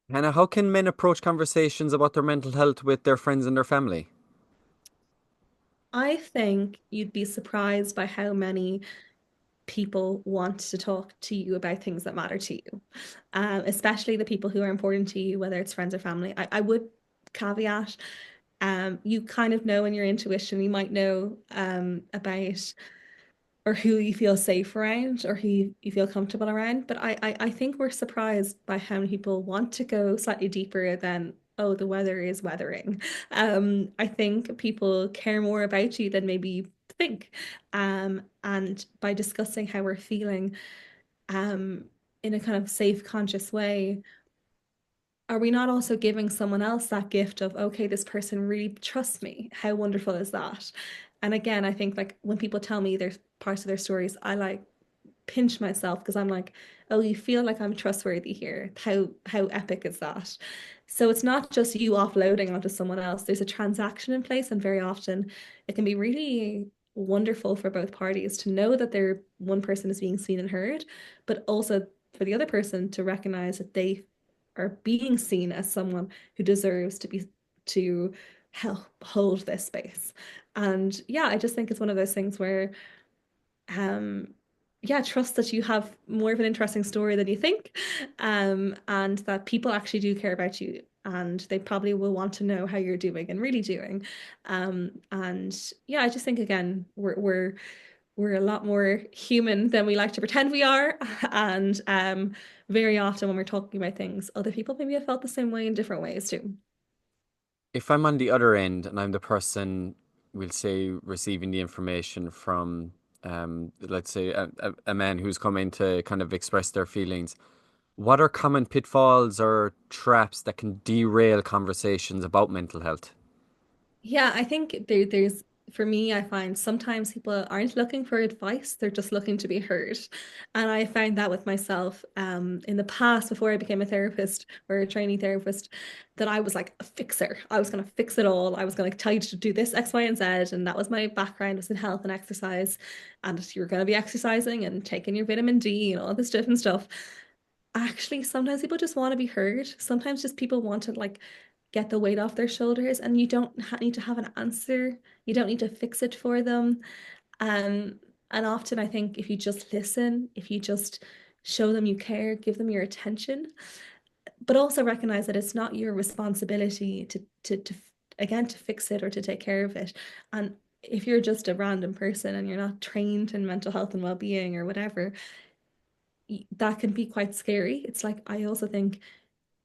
Hannah, how can men approach conversations about their mental health with their friends and their family? I think you'd be surprised by how many people want to talk to you about things that matter to you, especially the people who are important to you, whether it's friends or family. I would caveat, you kind of know in your intuition, you might know about or who you feel safe around or who you feel comfortable around. But I think we're surprised by how many people want to go slightly deeper than, oh, the weather is weathering. I think people care more about you than maybe you think. And by discussing how we're feeling, um, in a kind of safe, conscious way, are we not also giving someone else that gift of, okay, this person really trusts me? How wonderful is that? And again, I think like when people tell me their parts of their stories, I like pinch myself because I'm like, oh, you feel like I'm trustworthy here. How epic is that? So it's not just you offloading onto someone else. There's a transaction in place, and very often it can be really wonderful for both parties to know that their one person is being seen and heard, but also for the other person to recognize that they are being seen as someone who deserves to help hold this space. And yeah, I just think it's one of those things where um yeah, trust that you have more of an interesting story than you think, and that people actually do care about you, and they probably will want to know how you're doing and really doing. And yeah, I just think again, we're a lot more human than we like to pretend we are, and very often when we're talking about things, other people maybe have felt the same way in different ways too. If I'm on the other end and I'm the person, we'll say, receiving the information from, let's say, a man who's come in to kind of express their feelings, what are common pitfalls or traps that can derail conversations about mental health? Yeah, I think there's for me, I find sometimes people aren't looking for advice, they're just looking to be heard. And I found that with myself in the past before I became a therapist or a trainee therapist, that I was like a fixer. I was going to fix it all. I was going to tell you to do this, X, Y, and Z. And that was my background was in health and exercise. And you're going to be exercising and taking your vitamin D and all this different stuff. Actually, sometimes people just want to be heard. Sometimes just people want to like get the weight off their shoulders, and you don't ha need to have an answer. You don't need to fix it for them. Um, and often I think if you just listen, if you just show them you care, give them your attention, but also recognize that it's not your responsibility to again to fix it or to take care of it. And if you're just a random person and you're not trained in mental health and well-being or whatever, that can be quite scary. It's like I also think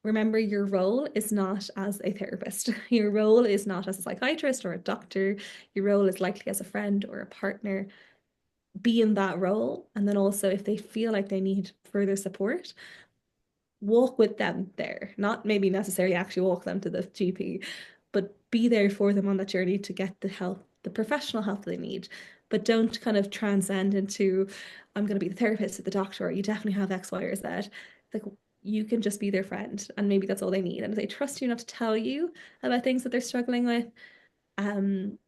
remember your role is not as a therapist. Your role is not as a psychiatrist or a doctor. Your role is likely as a friend or a partner. Be in that role. And then also if they feel like they need further support, walk with them there, not maybe necessarily actually walk them to the GP, but be there for them on that journey to get the help, the professional help they need. But don't kind of transcend into, I'm going to be the therapist or the doctor, or you definitely have X, Y, or Z. Like you can just be their friend, and maybe that's all they need. And if they trust you enough to tell you about things that they're struggling with, um,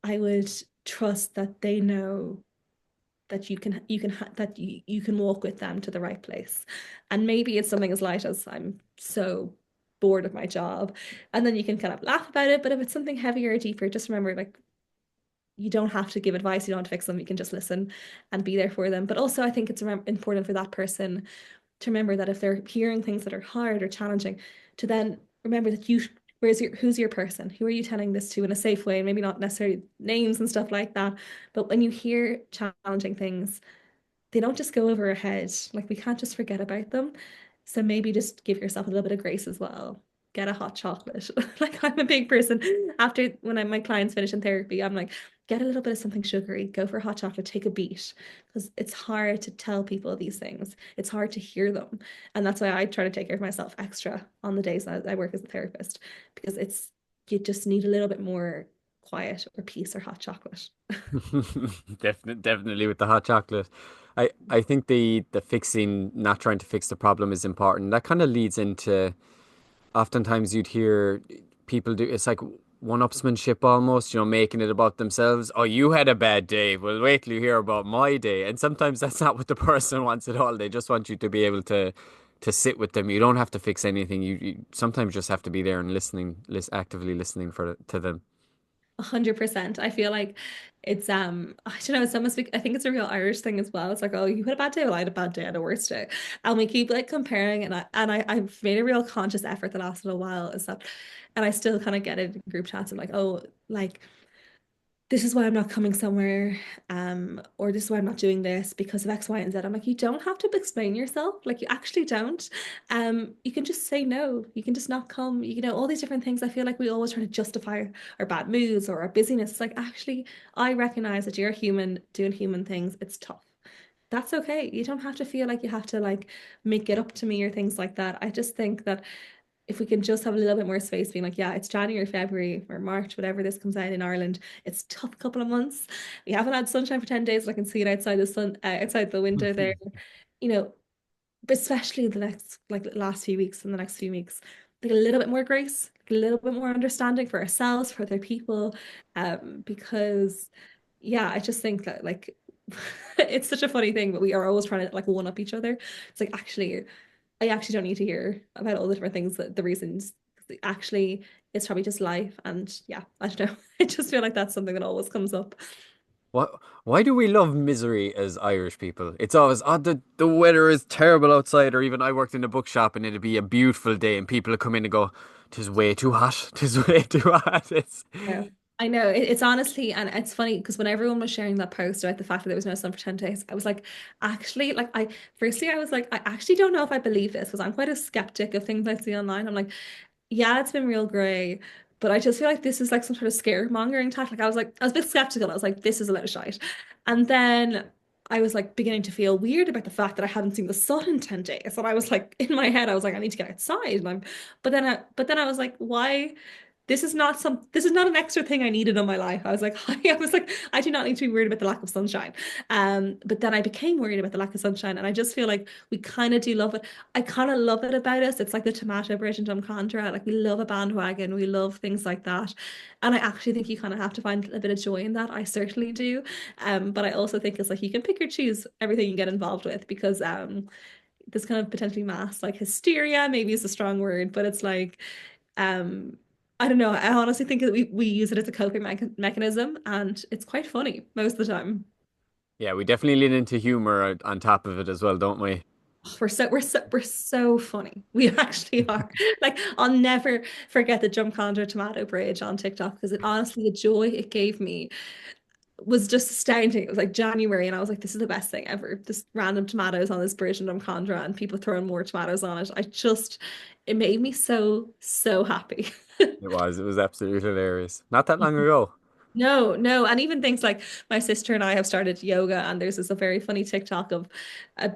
I would trust that they know that you can walk with them to the right place. And maybe it's something as light as I'm so bored of my job, and then you can kind of laugh about it. But if it's something heavier or deeper, just remember, like, you don't have to give advice, you don't have to fix them, you can just listen and be there for them. But also I think it's important for that person to remember that if they're hearing things that are hard or challenging, to then remember that who's your person? Who are you telling this to in a safe way? And maybe not necessarily names and stuff like that. But when you hear challenging things, they don't just go over our head. Like we can't just forget about them. So maybe just give yourself a little bit of grace as well. Get a hot chocolate. Like I'm a big person. After my clients finish in therapy, I'm like, get a little bit of something sugary, go for a hot chocolate, take a beat. Because it's hard to tell people these things. It's hard to hear them. And that's why I try to take care of myself extra on the days that I work as a therapist. Because you just need a little bit more quiet or peace or hot chocolate. Definitely with the hot chocolate. I think the fixing, not trying to fix the problem is important. That kind of leads into oftentimes you'd hear people do it's like one-upsmanship almost, making it about themselves. Oh, you had a bad day. Well, wait till you hear about my day. And sometimes that's not what the person wants at all. They just want you to be able to sit with them. You don't have to fix anything. You sometimes just have to be there and actively listening to them. 100%. I feel like it's I don't know, it's almost I think it's a real Irish thing as well. It's like, oh, you had a bad day, well, I had a bad day, I had a worse day. And we keep like comparing, and I've made a real conscious effort the last little while is that, and I still kind of get it in group chats and like, oh, like this is why I'm not coming somewhere, or this is why I'm not doing this because of X, Y, and Z. I'm like, you don't have to explain yourself. Like you actually don't. You can just say no. You can just not come. All these different things. I feel like we always try to justify our bad moods or our busyness. It's like, actually, I recognize that you're human doing human things. It's tough. That's okay. You don't have to feel like you have to like make it up to me or things like that. I just think that if we can just have a little bit more space, being like, yeah, it's January, February, or March, whatever this comes out in Ireland. It's a tough couple of months. We haven't had sunshine for 10 days, but I can see it outside the sun, outside the window there. You know, but especially the next, like last few weeks and the next few weeks, like a little bit more grace, a little bit more understanding for ourselves, for other people. Because yeah, I just think that like it's such a funny thing, but we are always trying to like one up each other. It's like I actually don't need to hear about all the different things that the reasons. Actually, it's probably just life. And yeah, I don't know. I just feel like that's something that always comes up. What, why do we love misery as Irish people? It's always, oh, the weather is terrible outside, or even I worked in a bookshop and it'd be a beautiful day and people would come in and go, "'Tis way too hot, 'tis way too hot." Yeah. I know it's honestly, and it's funny because when everyone was sharing that post about the fact that there was no sun for 10 days, I was like, actually, like firstly, I was like, I actually don't know if I believe this because I'm quite a skeptic of things I see online. I'm like, yeah, it's been real gray, but I just feel like this is like some sort of scaremongering tactic. Like I was a bit skeptical. I was like, this is a load of shite. And then I was like beginning to feel weird about the fact that I hadn't seen the sun in 10 days. And I was like, in my head, I was like, I need to get outside. But then I was like, why? This is not an extra thing I needed in my life. I was like, I was like, I do not need to be worried about the lack of sunshine. But then I became worried about the lack of sunshine. And I just feel like we kind of do love it. I kind of love it about us. It's like the tomato bridge and Drumcondra. Like we love a bandwagon. We love things like that. And I actually think you kind of have to find a bit of joy in that. I certainly do. But I also think it's like you can pick or choose everything you get involved with because this kind of potentially mass like hysteria, maybe is a strong word, but it's like um I don't know. I honestly think that we use it as a coping mechanism and it's quite funny most of the time. Yeah, we definitely lean into humor on top of it as well, don't we? We're so funny. We actually are. Like I'll never forget the jump contra tomato bridge on TikTok because it honestly the joy it gave me was just astounding. It was like January and I was like, this is the best thing ever. Just random tomatoes on this bridge in Drumcondra and people throwing more tomatoes on it. It made me so, so happy. It was absolutely hilarious. Not that long ago. No, no. And even things like my sister and I have started yoga, and there's this a very funny TikTok of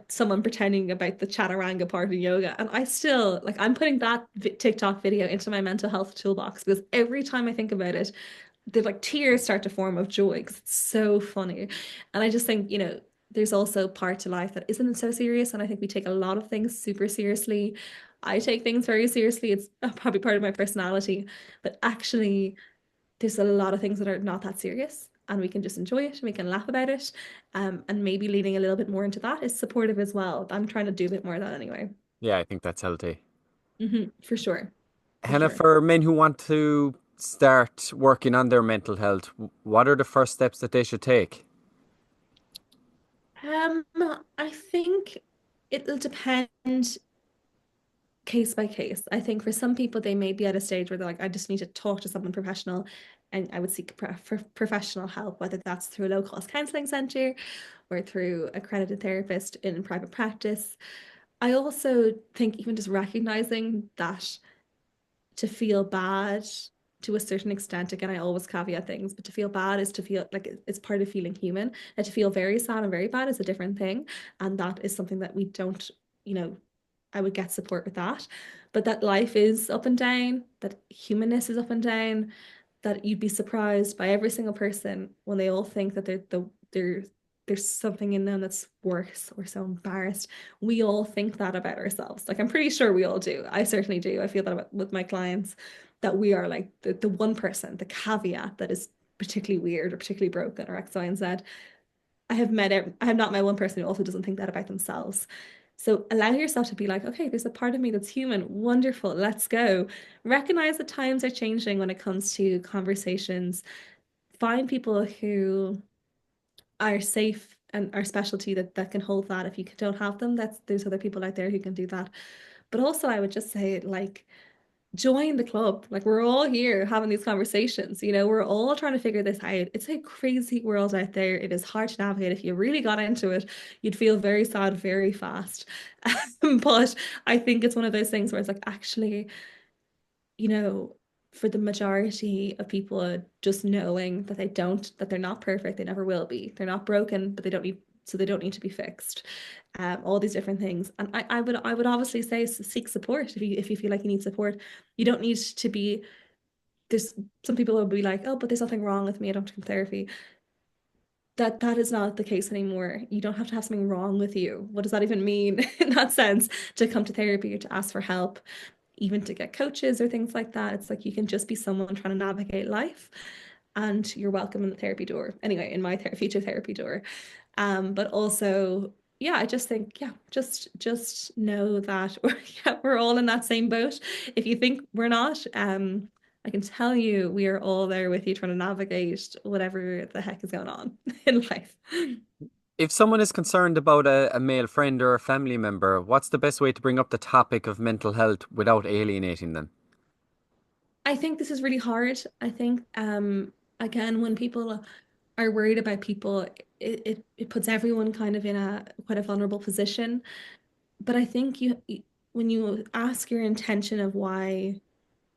someone pretending about the chaturanga part of yoga. And I still, like, I'm putting that vi TikTok video into my mental health toolbox because every time I think about it, the like tears start to form of joy because it's so funny. And I just think, there's also part to life that isn't so serious. And I think we take a lot of things super seriously. I take things very seriously. It's probably part of my personality, but actually there's a lot of things that are not that serious and we can just enjoy it and we can laugh about it. And maybe leaning a little bit more into that is supportive as well. I'm trying to do a bit more of that anyway. Yeah, I think that's healthy. For sure. For Hannah, sure. for men who want to start working on their mental health, what are the first steps that they should take? Um, I think it'll depend case by case. I think for some people, they may be at a stage where they're like, I just need to talk to someone professional, and I would seek professional help, whether that's through a low-cost counseling center or through accredited therapist in private practice. I also think even just recognizing that to feel bad to a certain extent, again, I always caveat things, but to feel bad is to feel like it's part of feeling human. And to feel very sad and very bad is a different thing. And that is something that we don't, you know, I would get support with that. But that life is up and down, that humanness is up and down, that you'd be surprised by every single person when they all think that they're there's something in them that's worse or so embarrassed. We all think that about ourselves. Like I'm pretty sure we all do. I certainly do. I feel that with my clients that we are like the one person, the caveat that is particularly weird or particularly broken or X, Y, and Z. I have not met one person who also doesn't think that about themselves. So allow yourself to be like, okay, there's a part of me that's human. Wonderful. Let's go. Recognize that times are changing when it comes to conversations. Find people who are safe and are specialty that can hold that. If you don't have them, there's other people out there who can do that. But also I would just say like join the club. Like we're all here having these conversations. We're all trying to figure this out. It's a crazy world out there. It is hard to navigate. If you really got into it, you'd feel very sad very fast. But I think it's one of those things where it's like actually, you know, for the majority of people, just knowing that they're not perfect, they never will be. They're not broken, but they don't need to be fixed. All these different things. And I would obviously say seek support if you feel like you need support. You don't need to be there's some people will be like, oh, but there's nothing wrong with me. I don't have to come to therapy. That is not the case anymore. You don't have to have something wrong with you. What does that even mean in that sense to come to therapy or to ask for help? Even to get coaches or things like that. It's like you can just be someone trying to navigate life and you're welcome in the therapy door. Anyway, in my future therapy door. But also, yeah, I just think, yeah, just know that we're all in that same boat. If you think we're not, I can tell you we are all there with you trying to navigate whatever the heck is going on in life. If someone is concerned about a male friend or a family member, what's the best way to bring up the topic of mental health without alienating them? I think this is really hard. I think again when people are worried about people, it puts everyone kind of in a quite a vulnerable position. But I think when you ask your intention of why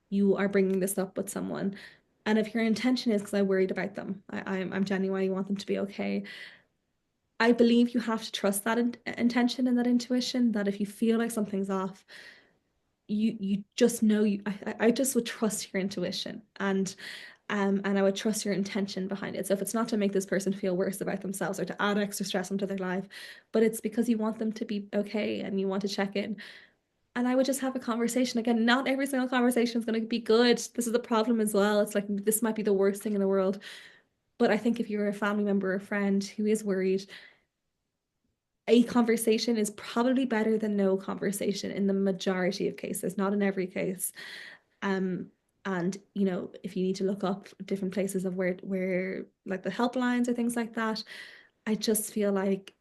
you are bringing this up with someone, and if your intention is because I'm worried about them, I'm genuine, you want them to be okay. I believe you have to trust that intention and that intuition, that if you feel like something's off, you just know I just would trust your intuition and I would trust your intention behind it. So if it's not to make this person feel worse about themselves or to add extra stress into their life, but it's because you want them to be okay and you want to check in. And I would just have a conversation. Again, not every single conversation is going to be good. This is the problem as well. It's like this might be the worst thing in the world. But I think if you're a family member or a friend who is worried, a conversation is probably better than no conversation in the majority of cases, not in every case. Um, and if you need to look up different places of where like the helplines or things like that, I just feel like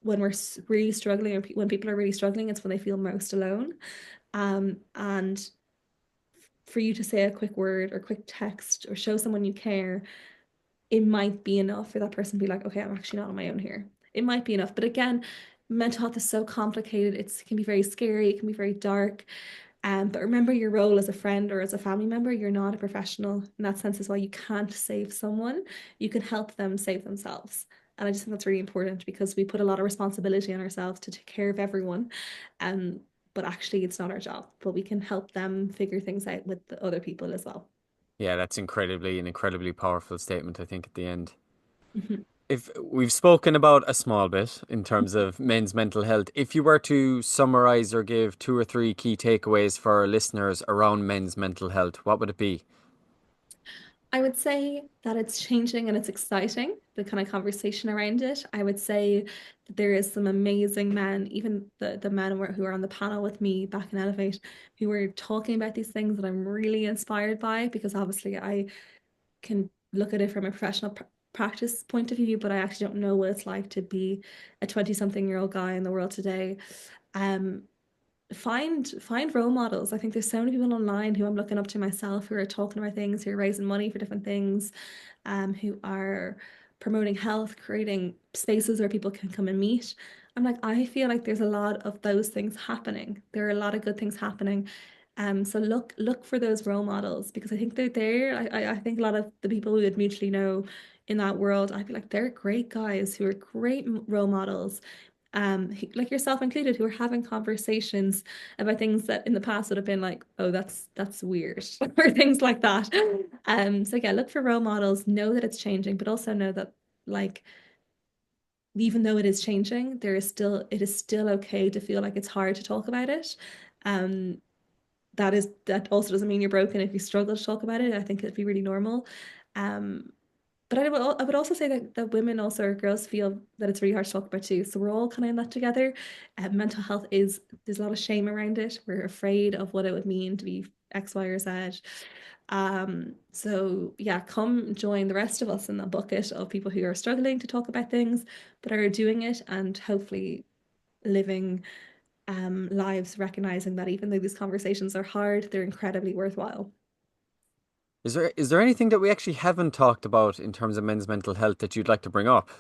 when we're really struggling or when people are really struggling, it's when they feel most alone. And for you to say a quick word or quick text or show someone you care, it might be enough for that person to be like, okay, I'm actually not on my own here. It might be enough. But again, mental health is so complicated. It can be very scary. It can be very dark. But remember your role as a friend or as a family member, you're not a professional. In that sense, is why you can't save someone. You can help them save themselves. And I just think that's really important because we put a lot of responsibility on ourselves to take care of everyone. Um, but actually it's not our job. But we can help them figure things out with the other people as well. Yeah, that's an incredibly powerful statement, I think, at the end. Mhm. If we've spoken about a small bit in terms of men's mental health, if you were to summarize or give two or three key takeaways for our listeners around men's mental health, what would it be? I would say that it's changing and it's exciting, the kind of conversation around it. I would say that there is some amazing men, even the men who are on the panel with me back in Elevate, who are talking about these things that I'm really inspired by because obviously I can look at it from a professional practice point of view, but I actually don't know what it's like to be a 20-something-year-old guy in the world today. Um, find role models. I think there's so many people online who I'm looking up to myself who are talking about things, who are raising money for different things, who are promoting health, creating spaces where people can come and meet. I'm like, I feel like there's a lot of those things happening. There are a lot of good things happening. So look for those role models because I think they're there. I think a lot of the people we would mutually know in that world, I feel like they're great guys who are great role models, like yourself included, who are having conversations about things that in the past would have been like, oh, that's weird, or things like that. So yeah, look for role models, know that it's changing, but also know that like even though it is changing, it is still okay to feel like it's hard to talk about it. Um, that also doesn't mean you're broken if you struggle to talk about it. I think it'd be really normal. Um, but I would also say that women also or girls feel that it's really hard to talk about too. So we're all kind of in that together. Mental health there's a lot of shame around it. We're afraid of what it would mean to be X, Y, or Z. So yeah, come join the rest of us in the bucket of people who are struggling to talk about things, but are doing it and hopefully living lives recognizing that even though these conversations are hard, they're incredibly worthwhile. Is there anything that we actually haven't talked about in terms of men's mental health that you'd like to bring up?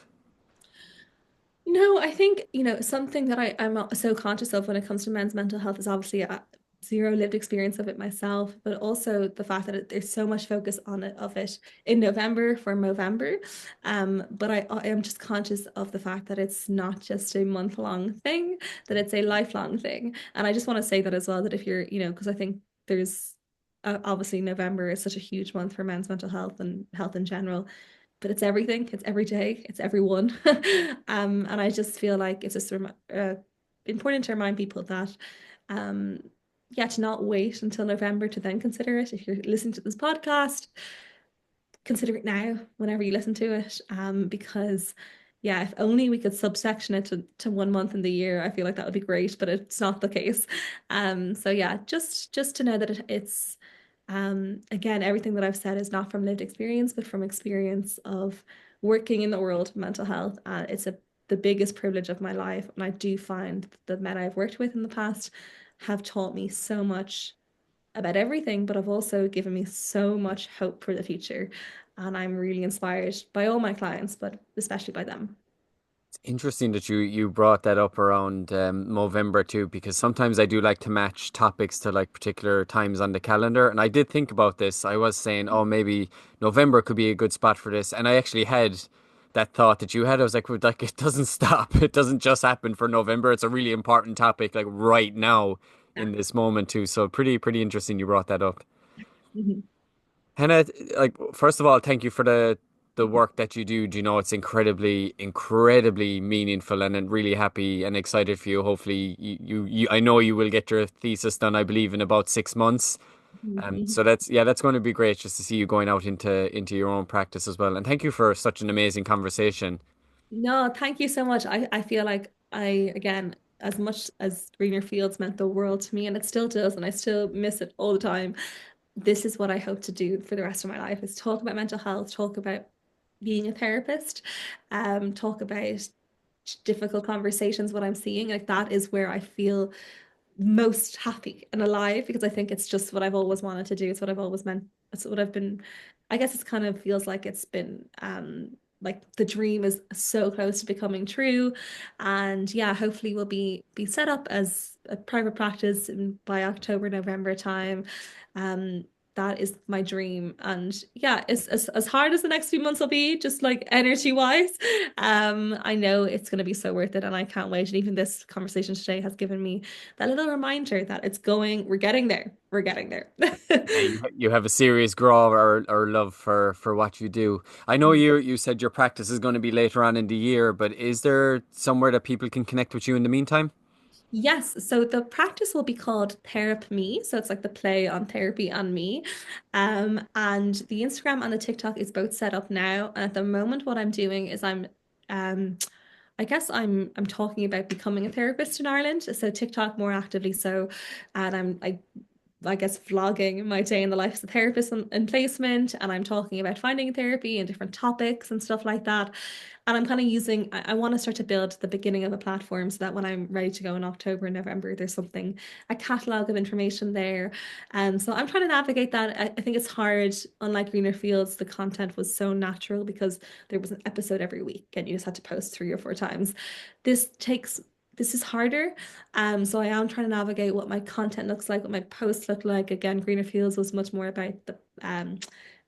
No, I think, something that I'm so conscious of when it comes to men's mental health is obviously a zero lived experience of it myself, but also the fact that there's so much focus on it of it in November for Movember. But I am just conscious of the fact that it's not just a month-long thing, that it's a lifelong thing. And I just want to say that as well, that if you're, because I think there's obviously November is such a huge month for men's mental health and health in general, but it's everything. It's every day. It's everyone. And I just feel like it's just important to remind people that, um, yeah, to not wait until November to then consider it. If you're listening to this podcast, consider it now, whenever you listen to it. Because yeah, if only we could subsection it to 1 month in the year, I feel like that would be great, but it's not the case. So yeah, just to know that it's again, everything that I've said is not from lived experience, but from experience of working in the world of mental health. It's the biggest privilege of my life, and I do find the men I've worked with in the past have taught me so much about everything, but have also given me so much hope for the future. And I'm really inspired by all my clients, but especially by them. Interesting that you brought that up around Movember too, because sometimes I do like to match topics to like particular times on the calendar. And I did think about this. I was saying, oh, maybe November could be a good spot for this. And I actually had that thought that you had. I was like, well, like it doesn't stop. It doesn't just happen for November. It's a really important topic, like right now Yeah. in this moment too. So pretty interesting you brought that up. Mhm. Hannah, like first of all, thank you for the work that you do. Do you know it's incredibly meaningful, and I'm really happy and excited for you. Hopefully, I know you will get your thesis done, I believe, in about 6 months. Mhm. So that's going to be great just to see you going out into your own practice as well. And thank you for such an amazing conversation. No, thank you so much. I feel like again, as much as greener fields meant the world to me, and it still does, and I still miss it all the time. This is what I hope to do for the rest of my life is talk about mental health, talk about being a therapist, talk about difficult conversations, what I'm seeing. Like that is where I feel most happy and alive because I think it's just what I've always wanted to do. It's what I've always meant. It's what I've been, I guess it's kind of feels like it's been like the dream is so close to becoming true. And yeah, hopefully we'll be set up as a private practice by October, November time. Um, that is my dream. And yeah, it's as hard as the next few months will be, just like energy wise. I know it's going to be so worth it and I can't wait. And even this conversation today has given me that little reminder that we're getting there. We're getting there. Yeah, you have a serious grow or love for what you do. I know you said your practice is going to be later on in the year, but is there somewhere that people can connect with you in the meantime? Yes, so the practice will be called Therap Me. So it's like the play on therapy and me. And the Instagram and the TikTok is both set up now. And at the moment, what I'm doing is um I guess I'm talking about becoming a therapist in Ireland. So TikTok more actively so. And I guess vlogging my day in the life as a therapist in placement, and I'm talking about finding therapy and different topics and stuff like that. And I'm kind of I want to start to build the beginning of a platform so that when I'm ready to go in October and November, there's a catalog of information there. So I'm trying to navigate that. I think it's hard. Unlike Greener Fields, the content was so natural because there was an episode every week and you just had to post 3 or 4 times. This takes this is harder. So I am trying to navigate what my content looks like, what my posts look like. Again, Greener Fields was much more about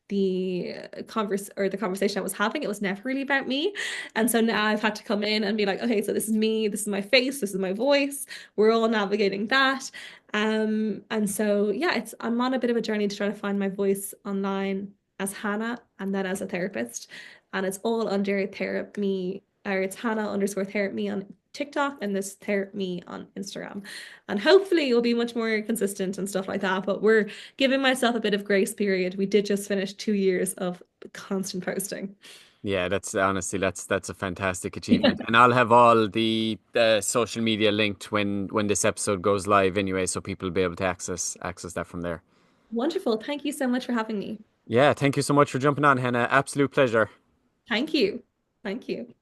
the conversation I was having. It was never really about me. And so now I've had to come in and be like, okay, so this is me, this is my face, this is my voice. We're all navigating that. And so yeah, it's I'm on a bit of a journey to try to find my voice online as Hannah and then as a therapist. And it's all under therapy, or it's Hannah underscore therapy on TikTok and this therapy on Instagram. And hopefully it will be much more consistent and stuff like that. But we're giving myself a bit of grace period. We did just finish 2 years of constant posting. Yeah, that's honestly that's a fantastic Yeah. achievement, and I'll have all the social media linked when this episode goes live anyway, so people will be able to access that from there. Wonderful. Thank you so much for having me. Yeah, thank you so much for jumping on, Hannah. Absolute pleasure. Thank you. Thank you.